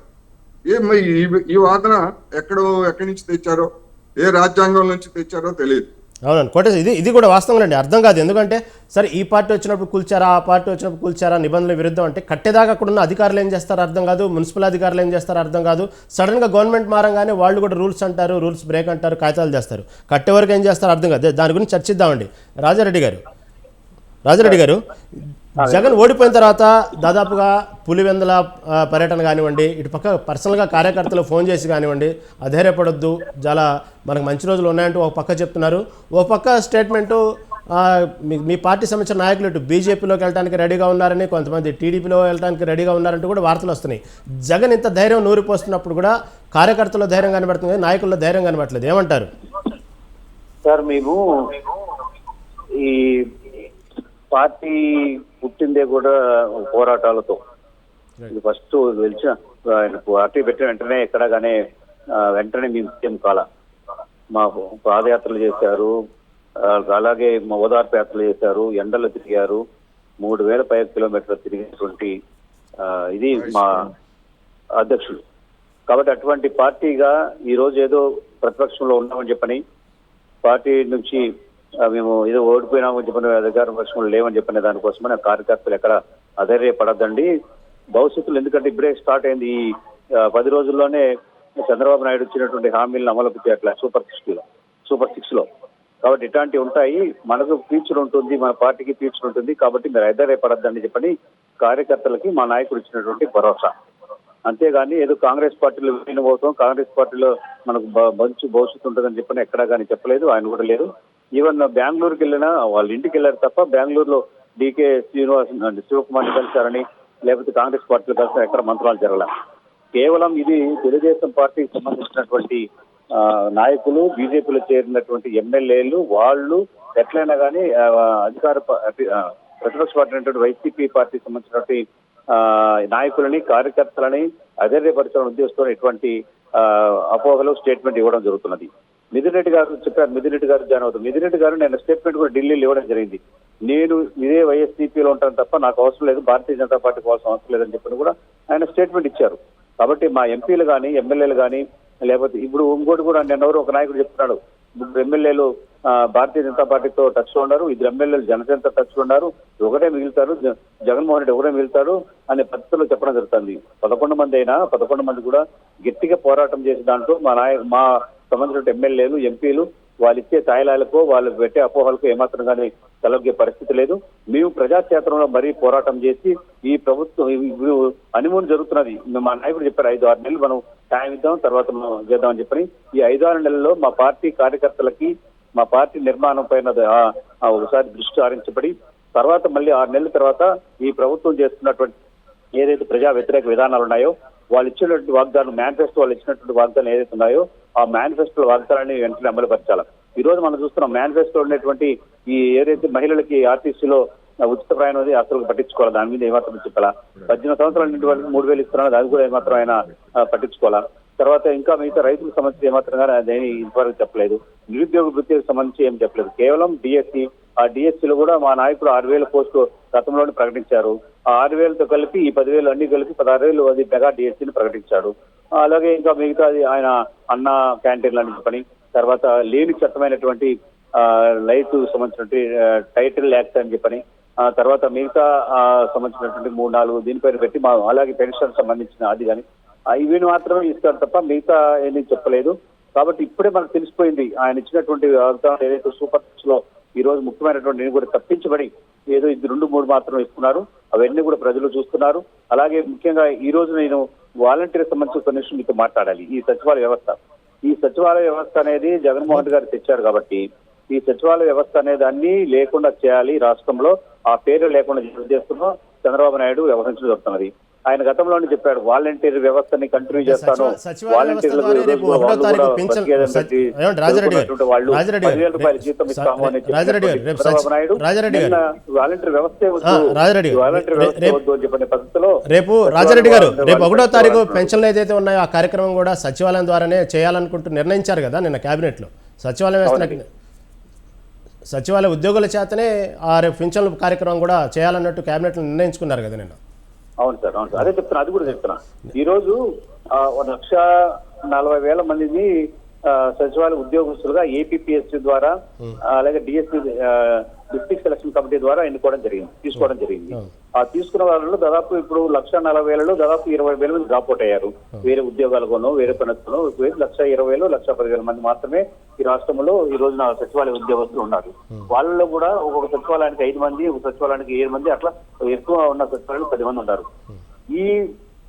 ఈ వాదన ఎక్కడి నుంచి తెచ్చారో, ఏ రాజ్యాంగం నుంచి తెచ్చారో తెలియదు. అవునండి కోటేశ్వర, ఇది కూడా వాస్తవం అండి. అర్థం కాదు. ఎందుకంటే సరే ఈ పార్టీ వచ్చినప్పుడు కూల్చారా, ఆ పార్టీ వచ్చినప్పుడు కూల్చారా, నిబంధనల విరుద్ధం అంటే కట్టేదాకా అక్కడ ఉన్న అధికారులు ఏం చేస్తారో అర్థం కాదు, మున్సిపల్ అధికారులు ఏం చేస్తారో అర్థం కాదు. సడన్గా గవర్నమెంట్ మారంగానే వాళ్ళు కూడా రూల్స్ అంటారు, రూల్స్ బ్రేక్ అంటారు, కాగితాలు చేస్తారు. కట్టే వరకు ఏం చేస్తారో అర్థం కాదు. దాని గురించి చర్చిద్దామండి. రాజారెడ్డి గారు, జగన్ ఓడిపోయిన తర్వాత దాదాపుగా పులివెందుల పర్యటన కానివ్వండి, ఇటు పక్క పర్సనల్గా కార్యకర్తలు ఫోన్ చేసి కానివ్వండి, అధైర్యపడొద్దు, చాలా మనకు మంచి రోజులు ఉన్నాయంటూ ఒక పక్క చెప్తున్నారు. ఒక పక్క స్టేట్మెంటు మీ పార్టీ సంబంధించిన నాయకులు ఇటు బీజేపీలోకి వెళ్ళడానికి రెడీగా ఉన్నారని, కొంతమంది టీడీపీలో వెళ్ళడానికి రెడీగా ఉన్నారంటూ కూడా వార్తలు వస్తున్నాయి. జగన్ ఇంత ధైర్యం నూరిపోస్తున్నప్పుడు కూడా కార్యకర్తల్లో ధైర్యం కనబడుతుంది, నాయకుల్లో ధైర్యం కనబడట్లేదు. ఏమంటారు సార్? మేము ఈ పార్టీ పుట్టిందే కూడా పోరాటాలతో. ఇది ఫస్ట్ తెలిసిన ఆయన పార్టీ పెట్టిన వెంటనే ఎక్కడగానే వెంటనే మేము సీఎం కాల. మా పాదయాత్రలు చేశారు, అలాగే మా ఓదార్పు యాత్రలు చేశారు, ఎండలు తిరిగారు, 3000 కిలోమీటర్లు తిరిగినటువంటి ఇది మా అధ్యక్షుడు. కాబట్టి అటువంటి పార్టీగా ఈరోజు ఏదో ప్రతిపక్షంలో ఉన్నామని చెప్పని, పార్టీ నుంచి మేము ఏదో ఓడిపోయినామని చెప్పిన, అధికార పక్షంలో లేవని చెప్పిన దానికోసమని కార్యకర్తలు ఎక్కడ అధైర్యపడద్దండి. భవిష్యత్తులో, ఎందుకంటే ఇప్పుడే స్టార్ట్ అయింది, ఈ 10 రోజుల్లోనే చంద్రబాబు నాయుడు ఇచ్చినటువంటి హామీలను అమలు చేయట్లే సూపర్ సిక్స్ లో. కాబట్టి ఇట్లాంటివి ఉంటాయి, మనకు ఫ్యూచర్ ఉంటుంది, మన పార్టీకి ఫ్యూచర్ ఉంటుంది. కాబట్టి మీరు అధైర్యపడద్దని చెప్పని కార్యకర్తలకి మా నాయకుడు ఇచ్చినటువంటి భరోసా. అంతేగాని ఏదో కాంగ్రెస్ పార్టీలో విలీనమవుతాం, కాంగ్రెస్ పార్టీలో మనకు మంచి భవిష్యత్తు ఉంటుందని చెప్పని ఎక్కడా కానీ చెప్పలేదు, ఆయన కూడా లేదు. ఈవెన్ బెంగళూరుకి వెళ్ళినా వాళ్ళ ఇంటికి వెళ్ళారు తప్ప బెంగళూరులో డీకే శ్రీనివాస్ శివకుమార్ని కలిశారని, లేకపోతే కాంగ్రెస్ పార్టీలో కలిసి ఎక్కడ మంత్రాలు జరగలే. కేవలం ఇది తెలుగుదేశం పార్టీకి సంబంధించినటువంటి నాయకులు, బీజేపీలో చేరినటువంటి ఎమ్మెల్యేలు వాళ్ళు ఎట్లయినా కానీ ప్రతిపక్ష పార్టీ అయినటువంటి వైసీపీ పార్టీకి సంబంధించినటువంటి నాయకులని, కార్యకర్తలని అధైర్యపరచాలని ఉద్దేశంతో ఇటువంటి అపోహలు స్టేట్మెంట్ ఇవ్వడం జరుగుతున్నది. మిథున్ రెడ్డి గారు చెప్పారు, మిథున్ రెడ్డి గారు జాయిన్ అవుతారు. మిథున్ రెడ్డి గారు నేను స్టేట్మెంట్ కూడా ఢిల్లీలో ఇవ్వడం జరిగింది. నేను ఇదే వైఎస్సీపీలో ఉంటాను తప్ప నాకు అవసరం లేదు, భారతీయ జనతా పార్టీ కోసం అవసరం లేదని చెప్పి కూడా ఆయన స్టేట్మెంట్ ఇచ్చారు. కాబట్టి మా ఎంపీలు కానీ, ఎమ్మెల్యేలు కానీ, లేకపోతే ఇప్పుడు ఇంకోటి కూడా నిన్నెవరు ఒక నాయకుడు చెప్తున్నాడు, ముగ్గురు ఎమ్మెల్యేలు భారతీయ జనతా పార్టీతో టచ్ లో ఉన్నారు, 2 ఎమ్మెల్యేలు జనసేనతో టచ్ లో ఉన్నారు, ఒకటే మిగులుతారు, జగన్మోహన్ రెడ్డి ఒకటే మిగులుతారు అనే పద్ధతిలో చెప్పడం జరుగుతుంది. 11 మంది అయినా 11 మంది కూడా గట్టిగా పోరాటం చేసే దాంట్లో మా సంబంధించిన ఎమ్మెల్యేలు, ఎంపీలు వాళ్ళు ఇచ్చే తాయిలాలకు, వాళ్ళు పెట్టే అపోహలకు ఏమాత్రం కానీ తలొగ్గే పరిస్థితి లేదు. మేము ప్రజాక్షేత్రంలో మరీ పోరాటం చేసి ఈ ప్రభుత్వం హనీమూన్ జరుగుతున్నది. మా నాయకుడు చెప్పారు 5-6 నెలలు మనం టైం ఇద్దాం, తర్వాత మనం చేద్దామని చెప్పని. ఈ 5-6 నెలల్లో మా పార్టీ కార్యకర్తలకి, మా పార్టీ నిర్మాణం పైన ఒకసారి దృష్టి సారించబడి తర్వాత మళ్ళీ 6 నెలల తర్వాత ఈ ప్రభుత్వం చేస్తున్నటువంటి ఏదైతే ప్రజా వ్యతిరేక విధానాలు ఉన్నాయో, వాళ్ళు ఇచ్చినటువంటి వాగ్దానం, మేనిఫెస్టో వాళ్ళు ఇచ్చినటువంటి వాగ్దానం ఏదైతే ఉన్నాయో ఆ మేనిఫెస్టో వాగ్దానాన్ని వెంటనే అమలుపరచాలి. ఈ రోజు మనం చూస్తున్నాం మేనిఫెస్టో ఉన్నటువంటి ఈ ఏదైతే మహిళలకి ఆర్టీసీలో ఉచిత ప్రయాణం అది అసలు పట్టించుకోవాలి, దాని మీద ఏమాత్రం చెప్పాలా. 18 సంవత్సరాల నుండి వాళ్ళకి 3,000 ఇస్తున్నారు, అది కూడా ఏమాత్రం ఆయన పట్టించుకోవాలా. తర్వాత ఇంకా మిగతా రైతులకు సంబంధించి ఏమాత్రం కానీ అదేమి ఇంతవరకు చెప్పలేదు. నిరుద్యోగ వృత్తికి సంబంధించి ఏం చెప్పలేదు. కేవలం డిఎస్సి, ఆ డిఎస్సిలో కూడా మా నాయకుడు 6,000 పోస్టు గతంలోనే ప్రకటించారు. ఆ 6,000తో కలిపి ఈ 10,000 అన్ని కలిపి 16,000 అది మెగా డిఎస్సిని ప్రకటించాడు. అలాగే ఇంకా మిగతాది ఆయన అన్న క్యాంటీన్లు అని చెప్పని, తర్వాత లేని చట్టమైనటువంటి రైతు సంబంధించినటువంటి టైటిల్ యాక్ట్ అని చెప్పని, తర్వాత మిగతా సంబంధించినటువంటి 3-4 దీనిపైన పెట్టి అలాగే పెన్షన్ సంబంధించిన అది కానీ ఇవి మాత్రమే ఇస్తారు తప్ప మిగతా ఏమీ చెప్పలేదు. కాబట్టి ఇప్పుడే మనకు తెలిసిపోయింది ఆయన ఇచ్చినటువంటి ఏదైతే సూపర్ సిక్స్ లో ఈ రోజు ముఖ్యమైనటువంటి నేను కూడా తప్పించబడి ఏదో 2-3 మాత్రం ఇస్తున్నారు. అవన్నీ కూడా ప్రజలు చూస్తున్నారు. అలాగే ముఖ్యంగా ఈ రోజు నేను వాలంటీర్ సంబంధించిన కొన్ని విషయం మీతో మాట్లాడాలి. ఈ సచివాలయ వ్యవస్థ అనేది జగన్మోహన్ రెడ్డి గారు తెచ్చారు కాబట్టి ఈ సచివాలయ వ్యవస్థ అనే దాన్ని లేకుండా చేయాలి రాష్ట్రంలో, ఆ పేరు లేకుండా చేస్తున్నాం చంద్రబాబు నాయుడు వ్యవహరించడం జరుగుతున్నది. ఆయన గతంలోనే చెప్పాడు వాలంటీర్ వ్యవస్థని కంటిన్యూ చేస్తాను, వాలంటీర్లకు రూపాయల జీతం ఇస్తాము అని చంద్రబాబు నాయుడు వాలంటీర్ వ్యవస్థే వద్దు అని చెప్పిన పద్ధతిలో రేపు రాజారెడ్డి గారు రేపు 1వ తారీఖు పెన్షన్లు ఏదైతే ఉన్నాయో ఆ కార్యక్రమం కూడా సచివాలయం ద్వారానే చేయాలనుకుంటూ నిర్ణయించారు కదా నిన్న కేబినెట్ లో. సచివాలయం వ్యవస్థ సచివాలయ ఉద్యోగుల చేతనే ఆ రేపు పెన్షన్ల కార్యక్రమం కూడా చేయాలన్నట్టు కేబినెట్ లో నిర్ణయించుకున్నారు కదా నిన్న. అవును సార్, అవును సార్, అదే చెప్తున్నా, అది కూడా చెప్తున్నా. ఈ రోజు 1,40,000 మందిని సచివాలయ ఉద్యోగస్తులుగా ఏపీపీఎస్సీ ద్వారా అలాగే డిఎస్సీ డిస్ట్రిక్ట్ సెలక్షన్ కమిటీ ద్వారా తీసుకోవడం జరిగింది. ఆ తీసుకున్న వాళ్ళలో దాదాపు ఇప్పుడు 1,40,000లో దాదాపు 20,000 మంది డ్రాప్ అవుట్ అయ్యారు. వేరే ఉద్యోగాలకునో వేరే పనులకునో 1,20,000 1,10,000 మంది మాత్రమే ఈ రాష్ట్రంలో ఈ రోజున సచివాలయ ఉద్యోగస్తులు ఉన్నారు. వాళ్ళలో కూడా ఒక్కొక్క సచివాలయానికి 5 మంది, ఒక సచివాలయానికి 7 మంది, అట్లా ఎక్కువ ఉన్న సచివాలయానికి 10 మంది ఉన్నారు. ఈ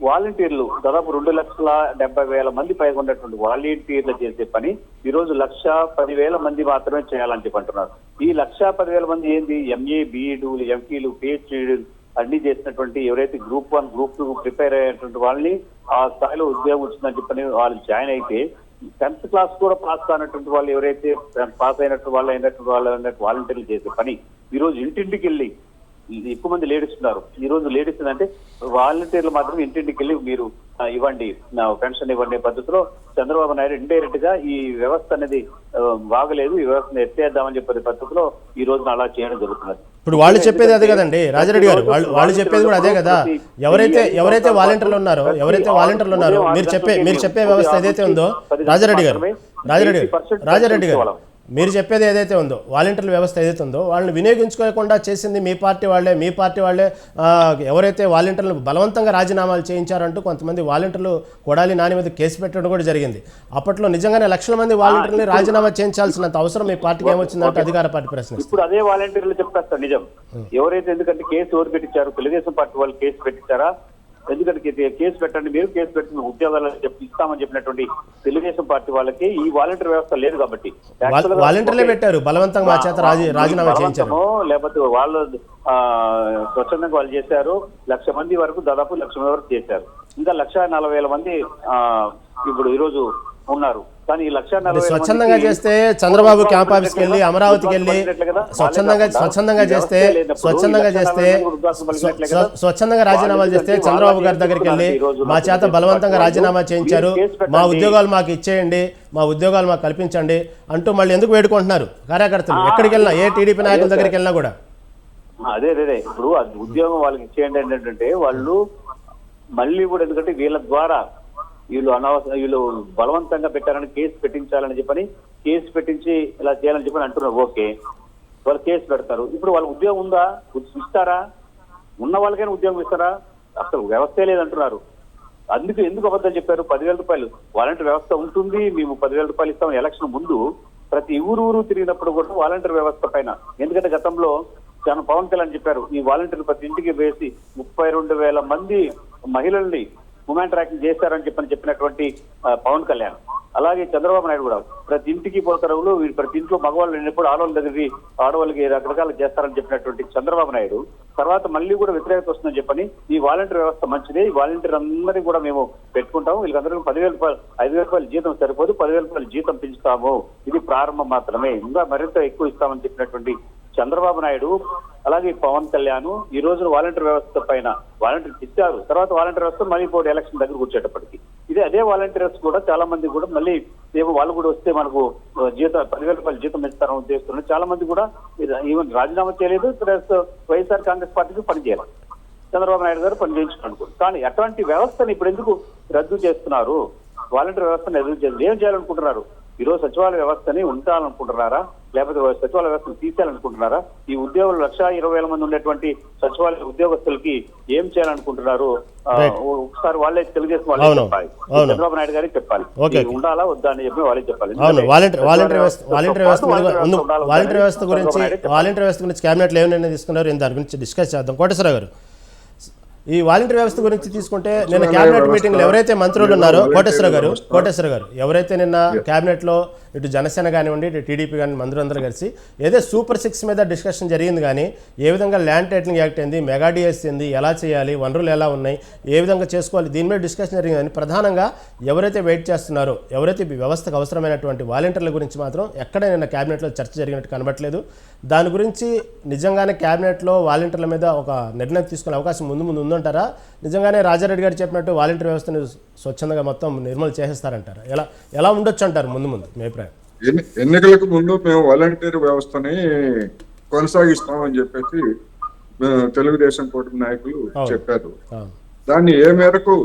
వాలంటీర్లు దాదాపు 2,70,000 మంది పైగా ఉన్నటువంటి వాలంటీర్లు చేసే పని ఈ రోజు 1,10,000 మంది మాత్రమే చేయాలని చెప్పి అంటున్నారు. ఈ 1,10,000 మంది ఏంది, ఎంఏ, బీఈడు, ఎంపీలు, పిహెచ్డీలు అన్ని చేసినటువంటి ఎవరైతే గ్రూప్ 1, గ్రూప్ 2 ప్రిపేర్ అయ్యేటువంటి వాళ్ళని ఆ స్థాయిలో ఉద్యోగం వచ్చిందని చెప్పని వాళ్ళు జాయిన్ అయితే 10th క్లాస్ కూడా పాస్ కానటువంటి వాళ్ళు ఎవరైతే పాస్ అయినట్టు వాళ్ళు వాలంటీర్లు చేసే పని ఈ రోజు ఇంటింటికి వెళ్ళి ఎక్కువ మంది లేడీస్ ఉన్నారు. ఈ రోజు లేడీస్ అంటే వాలంటీర్లు మాత్రం ఇంటింటికి వెళ్ళి మీరు ఇవ్వండి, పెన్షన్ ఇవ్వండి పద్ధతిలో చంద్రబాబు నాయుడు ఇండైరెక్ట్ గా ఈ వ్యవస్థ అనేది బాగలేదు, ఈ వ్యవస్థను ఎత్తేద్దామని చెప్పే పద్ధతిలో ఈ రోజున అలా చేయడం జరుగుతున్నది. ఇప్పుడు వాళ్ళు చెప్పేది అదే కదండి రాజారెడ్డి గారు, వాళ్ళు చెప్పేది కూడా అదే కదా. ఎవరైతే వాలంటీర్లు ఉన్నారో మీరు చెప్పే వ్యవస్థ ఏదైతే ఉందో రాజారెడ్డి గారు మీరు చెప్పేది ఏదైతే ఉందో వాలంటీర్ల వ్యవస్థ ఏదైతే ఉందో వాళ్ళని వినియోగించుకోకుండా చేసింది మీ పార్టీ వాళ్ళే. ఎవరైతే వాలంటీర్లు బలవంతంగా రాజీనామాలు చేయించారంటూ కొంతమంది వాలంటీర్లు కొడాలి నాని మీద కేసు పెట్టడం కూడా జరిగింది. అప్పట్లో నిజంగానే లక్షల మంది వాలంటీర్లని రాజీనామా చేయించాల్సినంత అవసరం మీ పార్టీకి ఏమొచ్చిందంటే అధికార పార్టీ ప్రశ్న. ఇప్పుడు అదే వాలంటీర్లు చెప్తారు నిజం ఎవరైతే, ఎందుకంటే కేసు ఎవరు పెట్టించారు, తెలుగుదేశం పార్టీ వాళ్ళు కేసు పెట్టించారా? ఎందుకంటే కేసు పెట్టండి, మీరు కేసు పెట్టి ఉద్యోగాలు ఇస్తామని చెప్పినటువంటి తెలుగుదేశం పార్టీ వాళ్ళకి ఈ వాలంటీర్ వ్యవస్థ లేదు కాబట్టి వాలంటీర్లే పెట్టారు, బలవంతంగా మా చేత రాజీనామా చేయించారు. లేకపోతే వాళ్ళు స్వచ్ఛందంగా వాళ్ళు చేశారు. 1,00,000 మంది వరకు, దాదాపు 1,00,000 మంది వరకు చేశారు. ఇంకా 1,40,000 మంది ఇప్పుడు ఈరోజు ఉన్నారు. కానీ ఈ 1,40,000 స్వచ్ఛందంగా చేస్తే చంద్రబాబు క్యాంప్ ఆఫీస్కి వెళ్ళి, అమరావతికి వెళ్ళి స్వచ్ఛందంగా రాజీనామాలు చేస్తే చంద్రబాబు గారి దగ్గరికి వెళ్ళి మా చేత బలవంతంగా రాజీనామా చేయించారు, మా ఉద్యోగాలు మాకు ఇచ్చేయండి, మా ఉద్యోగాలు మాకు కల్పించండి అంటూ మళ్ళీ ఎందుకు వేడుకుంటున్నారు కార్యకర్తలు? ఎక్కడికి వెళ్ళినా, ఏ టీడీపీ నాయకుల దగ్గరికి వెళ్ళినా కూడా అదే ఇప్పుడు ఉద్యోగం వాళ్ళకి ఇచ్చేయండి ఏంటంటే వాళ్ళు మళ్ళీ కూడా, ఎందుకంటే వీళ్ళ ద్వారా వీళ్ళు బలవంతంగా పెట్టారని కేసు పెట్టించాలని చెప్పని, కేసు పెట్టించి ఇలా చేయాలని చెప్పని అంటున్నారు. ఓకే, వాళ్ళు కేసు పెడతారు. ఇప్పుడు వాళ్ళకి ఉద్యోగం ఉందా? ఇస్తారా? ఉన్న వాళ్ళకైనా ఉద్యోగం ఇస్తారా? అసలు వ్యవస్థే లేదంటున్నారు. ఎందుకు అబద్ధాలు చెప్పారు? 10,000 రూపాయలు వాలంటీర్ వ్యవస్థ ఉంటుంది, మేము 10,000 రూపాయలు ఇస్తాం. ఎలక్షన్ ముందు ప్రతి ఊరు తిరిగినప్పుడు కూడా వాలంటీర్ వ్యవస్థ పైన, ఎందుకంటే గతంలో పవన్ కళ్యాణ్ చెప్పారు, ఈ వాలంటీర్ ప్రతి ఇంటికి వేసి 32,000 మంది మహిళల్ని ఉమెన్ ట్రాకింగ్ చేశారని చెప్పినటువంటి పవన్ కళ్యాణ్. అలాగే చంద్రబాబు నాయుడు కూడా ప్రతి ఇంటికి పోతారు, ప్రతి ఇంట్లో మగవాళ్ళు లేనప్పుడు ఆడవాళ్ళకి రకరకాలు చేస్తారని చెప్పినటువంటి చంద్రబాబు నాయుడు తర్వాత మళ్ళీ కూడా వ్యతిరేకత వస్తుందని చెప్పని, ఈ వాలంటీర్ వ్యవస్థ మంచిదే, ఈ వాలంటీర్ అందరినీ కూడా మేము పెట్టుకుంటాము, వీళ్ళందరికీ 10,000 రూపాయలు 5,000 రూపాయలు జీతం సరిపోదు, 10,000 రూపాయలు జీతం పెంచుతాము, ఇది ప్రారంభం మాత్రమే, ఇంకా మరింత ఎక్కువ ఇస్తామని చెప్పినటువంటి చంద్రబాబు నాయుడు అలాగే పవన్ కళ్యాణ్ ఈ రోజు వాలంటీర్ వ్యవస్థ పైన వాలంటీర్ ఇచ్చారు. తర్వాత వాలంటీర్ వ్యవస్థ మళ్ళీ ఇప్పుడు ఎలక్షన్ దగ్గరకు వచ్చేటప్పటికి అదే వాలంటీర్స్ కూడా చాలా మంది కూడా మళ్ళీ వాళ్ళు కూడా వస్తే మనకు జీతం 10,000 రూపాయలు జీతం ఇస్తారని ఉద్దేశిస్తున్నారు. చాలా మంది కూడా ఈవెన్ రాజీనామా చేయలేదు, ప్లస్ వైఎస్ఆర్ కాంగ్రెస్ పార్టీకి పనిచేయాలి, చంద్రబాబు నాయుడు గారు పని చేయించుకున్నారు. కానీ అటువంటి వ్యవస్థను ఇప్పుడు ఎందుకు రద్దు చేస్తున్నారు? వాలంటీర్ వ్యవస్థను రద్దు చేయాలి, ఏం చేయాలనుకుంటున్నారు? ఈ రోజు సచివాలయ వ్యవస్థని ఉంచాలనుకుంటున్నారా, లేకపోతే సచివాలయ వ్యవస్థను తీసేయాలనుకుంటున్నారా? ఈ ఉద్యోగులు 1,20,000 మంది ఉండేటువంటి సచివాలయ ఉద్యోగస్తులకి ఏం చేయాలనుకుంటున్నారు? ఒకసారి వాళ్ళే తెలుగుదేశం వాళ్ళే చెప్పాలి, చంద్రబాబు నాయుడు గారికి చెప్పాలి, ఉండాలా వద్దా అని చెప్పి వాళ్ళే చెప్పాలి. వాలంటీర్ వ్యవస్థ గురించి కేబినెట్ లో ఏమైనా తీసుకున్నారు, దాని గురించి డిస్కస్ చేద్దాం. కోటేశ్వరరావు గారు, ఈ వాలంటీర్ వ్యవస్థ గురించి తీసుకుంటే నిన్న కేబినెట్ మీటింగ్లో ఎవరైతే మంత్రులు ఉన్నారో, కోటేశ్వర గారు ఎవరైతే నిన్న కేబినెట్లో ఇటు జనసేన కానివ్వండి, ఇటు టీడీపీ కానీ మంత్రులందరూ కలిసి ఏదో సూపర్ 6 మీద డిస్కషన్ జరిగింది, కానీ ఏ విధంగా ల్యాండ్ టైటిలింగ్ యాక్ట్ ఏంది, మెగా డిఎస్ ఏంది, ఎలా చేయాలి, వనరులు ఎలా ఉన్నాయి, ఏ విధంగా చేసుకోవాలి, దీని మీద డిస్కషన్ జరిగిందని ప్రధానంగా ఎవరైతే వెయిట్ చేస్తున్నారో, ఎవరైతే వ్యవస్థకు అవసరమైనటువంటి వాలంటీర్ల గురించి మాత్రం ఎక్కడ నిన్న కేబినెట్లో చర్చ జరిగినట్టు కనబట్లేదు. దాని గురించి నిజంగానే కేబినెట్లో వాలంటీర్ల మీద ఒక నిర్ణయం తీసుకునే అవకాశం ముందు ఉందంటారా? నిజంగానే రాజారెడ్డి గారు చెప్పినట్టు వాలంటీర్ వ్యవస్థను స్వచ్ఛందంగా మొత్తం నిర్మూలన చేసేస్తారంటారా? ఎలా ఉండొచ్చు అంటారు ముందు మీ అభిప్రాయం? ఎన్నికలకు ముందు మేము వాలంటీర్ వ్యవస్థని కొనసాగిస్తామని చెప్పేసి తెలుగుదేశం కూటమి నాయకులు చెప్పారు. దాన్ని ఏ మేరకు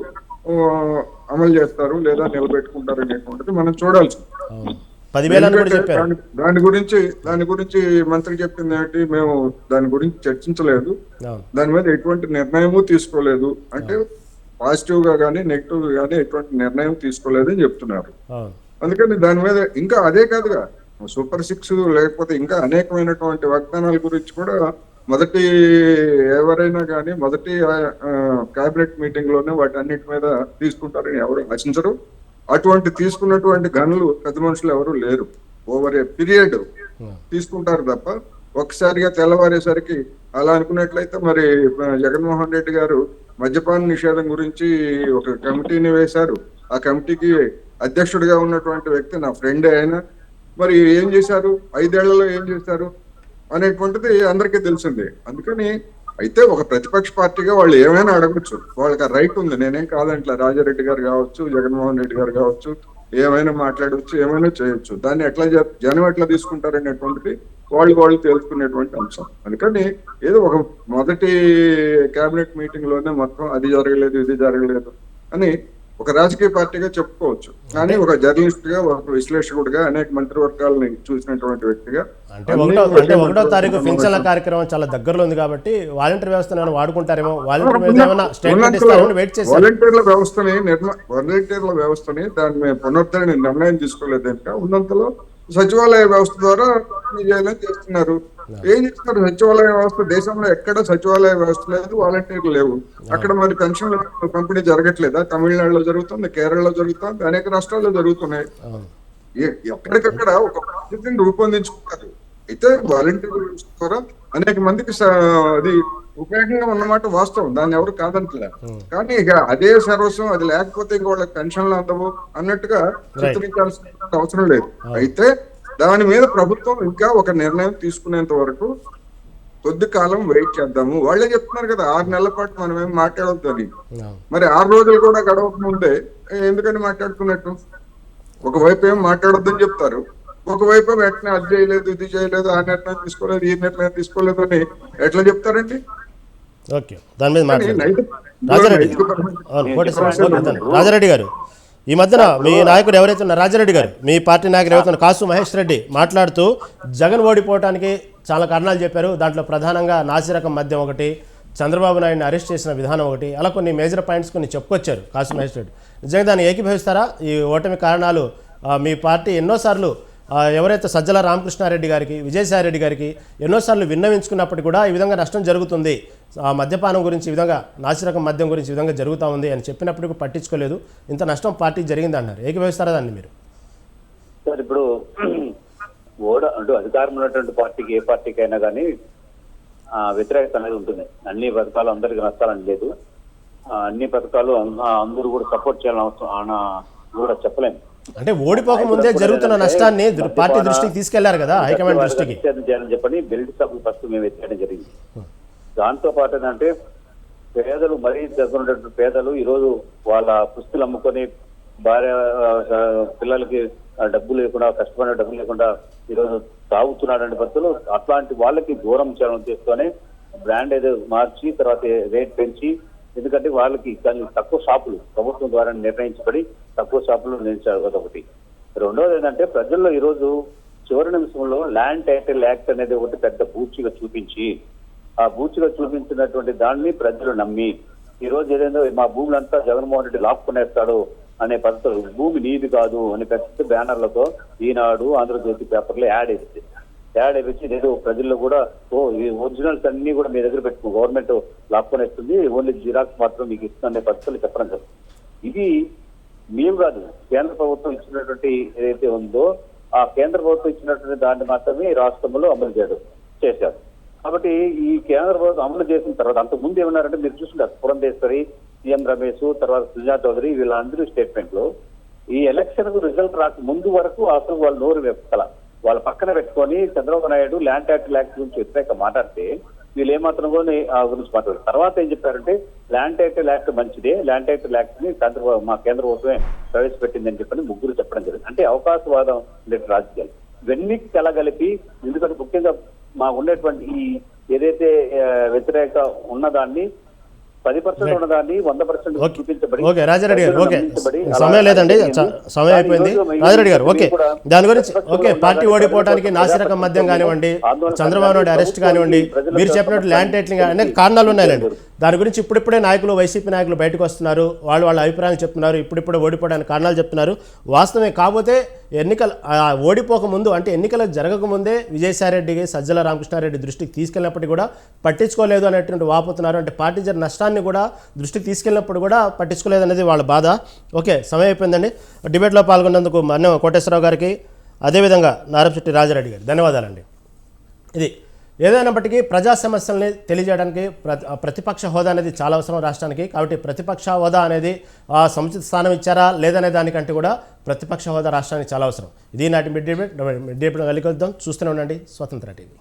అమలు చేస్తారు లేదా నిలబెట్టుకుంటారు అనేటువంటిది మనం చూడాల్సి. దాని గురించి మంత్రి చెప్పింది ఏంటి, మేము దాని గురించి చర్చించలేదు, దాని మీద ఎటువంటి నిర్ణయము తీసుకోలేదు, అంటే పాజిటివ్ గా కానీ నెగిటివ్ గా కానీ ఎటువంటి నిర్ణయం తీసుకోలేదు అని చెప్తున్నారు. అందుకని దాని మీద ఇంకా అదే కాదుగా సూపర్ 6 లేకపోతే ఇంకా అనేకమైనటువంటి వాగ్దానాల గురించి కూడా ఎవరైనా కానీ మొదటి కేబినెట్ మీటింగ్ లోనే వాటి అన్నిటి మీద తీసుకుంటారని ఎవరు ఆశించరు. అటువంటి తీసుకున్నటువంటి గనులు పెద్ద మనుషులు ఎవరు లేరు. ఓవర్ ఏ పీరియడ్ తీసుకుంటారు తప్ప ఒక్కసారిగా తెల్లవారేసరికి అలా అనుకున్నట్లయితే మరి జగన్మోహన్ రెడ్డి గారు మద్యపాన నిషేధం గురించి ఒక కమిటీని వేశారు. ఆ కమిటీకి అధ్యక్షుడిగా ఉన్నటువంటి వ్యక్తి నా ఫ్రెండే అయినా మరి ఏం చేశారు, 5 ఏళ్లలో ఏం చేశారు అనేటువంటిది అందరికీ తెలిసిందే. అందుకని అయితే ఒక ప్రతిపక్ష పార్టీగా వాళ్ళు ఏమైనా అడగచ్చు, వాళ్ళకి ఆ రైట్ ఉంది, నేనేం కాదంట్లా. రాజారెడ్డి గారు కావచ్చు, జగన్మోహన్ రెడ్డి గారు కావచ్చు, ఏమైనా మాట్లాడవచ్చు, ఏమైనా చేయొచ్చు. దాన్ని జనం ఎట్లా తీసుకుంటారు అనేటువంటిది వాళ్ళు తెలుసుకునేటువంటి అంశం. అందుకని ఏదో ఒక మొదటి కేబినెట్ మీటింగ్ లోనే మొత్తం అది జరగలేదు ఇది జరగలేదు అని ఒక రాజకీయ పార్టీగా చెప్పుకోవచ్చు. కానీ ఒక జర్నలిస్ట్ గా, ఒక విశ్లేషకుడిగా, అనేక మంత్రివర్గాలని చూసినటువంటి వ్యక్తిగా, అంటే 1వ తారీఖు పెన్షన్ల కార్యక్రమం చాలా దగ్గరలో ఉంది కాబట్టి వాలంటీర్ వ్యవస్థను వాడుకుంటారేమో, వాలంటీర్ల వ్యవస్థని దాని పునరుద్ధరణ నిర్ణయం తీసుకోలేదు కనుక ఉన్నంతలో సచివాలయ వ్యవస్థ ద్వారా చేయాలని చేస్తున్నారు. ఏం చేస్తున్నారు? సచివాలయ వ్యవస్థ దేశంలో ఎక్కడ సచివాలయ వ్యవస్థ లేదు, వాలంటీర్లు లేవు. అక్కడ మరి పెన్షన్ల పంపిణీ జరగట్లేదా? తమిళనాడులో జరుగుతుంది, కేరళలో జరుగుతుంది, అనేక రాష్ట్రాల్లో జరుగుతున్నాయి. ఎక్కడికక్కడ ఒక పద్ధతిని రూపొందించుకుంటారు. అయితే వాలంటీర్ ద్వారా అనేక మందికి అది ఉపయోగంగా ఉన్నమాట వాస్తవం, దాన్ని ఎవరు కాదంటలే. కానీ ఇక అదే సర్వస్వం, అది లేకపోతే ఇంక వాళ్ళకి పెన్షన్లు అందవు అన్నట్టుగా చిత్రించాల్సిన అవసరం లేదు. అయితే దాని మీద ప్రభుత్వం ఇంకా ఒక నిర్ణయం తీసుకునేంత వరకు కొద్ది కాలం వెయిట్ చేద్దాము. వాళ్ళే చెప్తున్నారు కదా 6 నెలల పాటు మనం ఏం మాట్లాడొద్దు అని. మరి 6 రోజులు కూడా గడవక ముందే ఎందుకని మాట్లాడుకున్నట్టు? ఒకవైపు ఏం మాట్లాడొద్దని చెప్తారు, ఒకవైపు వెంటనే అది చేయలేదు, ఇది చేయలేదు, ఆ నిర్ణయం తీసుకోలేదు, ఈ నిర్ణయం తీసుకోలేదు అని ఎట్లా చెప్తారండి? ఓకే, దాని మీద మాట్లాడండి. రాజారెడ్డి గారు, ఈ మధ్యన మీ నాయకుడు ఎవరైతే ఉన్నారు రాజారెడ్డి గారు, మీ పార్టీ నాయకుడు ఎవరైతే ఉన్నారు కాసు మహేష్ రెడ్డి మాట్లాడుతూ జగన్ ఓడిపోవడానికి చాలా కారణాలు చెప్పారు. దాంట్లో ప్రధానంగా నాసిరకం మద్యం ఒకటి, చంద్రబాబు నాయుడిని అరెస్ట్ చేసిన విధానం ఒకటి, అలా కొన్ని మేజర్ పాయింట్స్ కొన్ని చెప్పుకొచ్చారు కాసు మహేష్ రెడ్డి. నిజంగా దాన్ని ఏకీభవిస్తారా? ఈ ఓటమి కారణాలు మీ పార్టీ ఎన్నోసార్లు ఎవరైతే సజ్జల రామకృష్ణారెడ్డి గారికి, విజయసాయిరెడ్డి గారికి ఎన్నోసార్లు విన్నవించుకున్నప్పటికీ కూడా ఈ విధంగా నష్టం జరుగుతుంది, మద్యపానం గురించి ఈ విధంగా నాసిరకం మద్యం గురించి ఈ విధంగా జరుగుతూ ఉంది అని చెప్పినప్పటికీ పట్టించుకోలేదు. ఇంత నష్టం పార్టీకి జరిగింది అన్నారు. ఏకీభవిస్తారా దాన్ని మీరు? సార్ ఇప్పుడు అంటూ అధికారం ఉన్నటువంటి పార్టీకి, ఏ పార్టీకి అయినా కానీ వ్యతిరేకత అనేది ఉంటుంది. అన్ని పథకాలు అందరికీ నష్టాలని లేదు, అన్ని పథకాలు అందరూ కూడా సపోర్ట్ చేయాలని అవసరం కూడా చెప్పలేము. అంటే ఓడిపోక ముందే జరుగుతున్న నష్టాన్ని పార్టీ దృష్టికి తీసుకెళ్లారు కదా, హైకమాండ్ దృష్టికి చేయాలని చెప్పని బెల్ట్ సభలు ఫస్ట్ మేము ఎత్తడం జరిగింది. దాంతో పాటు ఏంటంటే పేదలు, మరీ దగ్గరున్నటువంటి పేదలు ఈరోజు వాళ్ళ పుస్తులు అమ్ముకొని భార్య పిల్లలకి డబ్బు లేకుండా, కష్టపడిన డబ్బు లేకుండా ఈరోజు తాగుతున్నాడంటే భక్తులు, అట్లాంటి వాళ్ళకి దూరం చేయడం చేసుకొని బ్రాండ్ ఏదో మార్చి తర్వాత రేట్ పెంచి, ఎందుకంటే వాళ్ళకి తక్కువ షాపులు ప్రభుత్వం ద్వారా నిర్ణయించబడి తక్కువ షాపులు నిలిచారు. అదొకటి. రెండోది ఏంటంటే ప్రజల్లో ఈరోజు చివరి నిమిషంలో ల్యాండ్ టైటిల్ యాక్ట్ అనేది ఒకటి పెద్ద బూచిగా చూపించి, ఆ బూచిగా చూపించినటువంటి దాన్ని ప్రజలు నమ్మి ఈరోజు ఏదైనా మా భూములంతా జగన్మోహన్ రెడ్డి లాక్కునేస్తాడు అనే పద్ధతులు, భూమి నీది కాదు అనే పెద్ద బ్యానర్లతో ఈనాడు, ఆంధ్రజ్యోతి పేపర్లో యాడ్ వేసి లేదు ప్రజల్లో కూడా ఈ ఒరిజినల్స్ అన్ని కూడా మీ దగ్గర పెట్టుకో, గవర్నమెంట్ లాక్కునేస్తుంది, ఓన్లీ జిరాక్స్ మాత్రం మీకు ఇస్తుందనే పద్ధతులు చెప్పడం జరుగుతుంది. ఇది మేము కాదు, కేంద్ర ప్రభుత్వం ఇచ్చినటువంటి ఏదైతే ఉందో ఆ కేంద్ర ప్రభుత్వం ఇచ్చినటువంటి దాన్ని మాత్రమే రాష్ట్రంలో అమలు చేశారు. కాబట్టి ఈ కేంద్ర ప్రభుత్వం అమలు చేసిన తర్వాత అంతకుముందు ఏమన్నారంటే మీరు చూసుకుంటారు, పురంధేశ్వరి, సీఎం రమేష్, తర్వాత సుజనా చౌదరి వీళ్ళందరూ స్టేట్మెంట్ లో ఈ ఎలక్షన్ రిజల్ట్ రాక ముందు వరకు అసలు వాళ్ళు నోరు వెప్పల వాళ్ళ పక్కన పెట్టుకొని Chandrababu Naidu land title act గురించి వ్యతిరేకంగా మాట్లాడితే వీళ్ళు ఏమాత్రం కూడా ఆ గురించి మాట్లాడారు. తర్వాత ఏం చెప్పారంటే ల్యాండ్ టైటిల్ యాక్ట్ మంచిదే, ల్యాండ్ టైటిల్ యాక్ట్ ని మా కేంద్ర ప్రభుత్వమే ప్రవేశపెట్టిందని చెప్పని ముగ్గురు చెప్పడం జరిగింది. అంటే అవకాశవాదం రాజకీయాలు ఇవన్నీ కలగలిపి, ఎందుకంటే ముఖ్యంగా మా ఉండేటువంటి ఈ ఏదైతే వ్యతిరేక ఉన్నదాన్ని 10% ఉన్నదాన్ని 100% చూపించబడి. ఓకే రాజారెడ్డి గారు, ఓకే సమయం లేదండి, సమయం అయిపోయింది. రాజారెడ్డి గారు, ఓకే దాని గురించి ఓకే, పార్టీ ఓడిపోవడానికి నాసిరకం మద్యం కానివ్వండి, చంద్రబాబు నాయుడు అరెస్ట్ కానివ్వండి, మీరు చెప్పినట్టు ల్యాండ్ టైటిలింగ్ అనేక కారణాలు ఉన్నాయండి. దాని గురించి ఇప్పుడిప్పుడే నాయకులు, వైసీపీ నాయకులు బయటకు వస్తున్నారు, వాళ్ళ అభిప్రాయాలు చెప్తున్నారు, ఇప్పుడిప్పుడే ఓడిపోవడానికి కారణాలు చెప్తున్నారు. వాస్తవమే. కాకపోతే ఎన్నికలు ఓడిపోకముందు అంటే ఎన్నికలు జరగకముందే విజయసాయిరెడ్డికి, సజ్జల రామకృష్ణారెడ్డి దృష్టికి తీసుకెళ్ళినప్పటికీ కూడా పట్టించుకోలేదు అనేటువంటి వాపోతున్నారు. అంటే పార్టీ జరిగిన నష్టాన్ని కూడా దృష్టికి తీసుకెళ్ళినప్పుడు కూడా పట్టించుకోలేదు అనేది వాళ్ళ బాధ. ఓకే సమయం అయిపోయిందండి. డిబేట్లో పాల్గొన్నందుకు మన్యం కోటేశ్వరరావు గారికి, అదేవిధంగా నారపశెట్టి రాజారెడ్డి గారికి ధన్యవాదాలండి. ఇది ఏదైనప్పటికీ ప్రజా సమస్యల్ని తెలియజేయడానికి ప్రతిపక్ష హోదా అనేది చాలా అవసరం రాష్ట్రానికి. కాబట్టి ప్రతిపక్ష హోదా అనేది సముచిత స్థానం ఇచ్చారా లేదనే దానికంటే కూడా ప్రతిపక్ష హోదా రాష్ట్రానికి చాలా అవసరం. ఇది నాటి మిడ్ డిబేట్ కలిగి చూస్తూనే ఉండండి స్వతంత్ర టీవీ.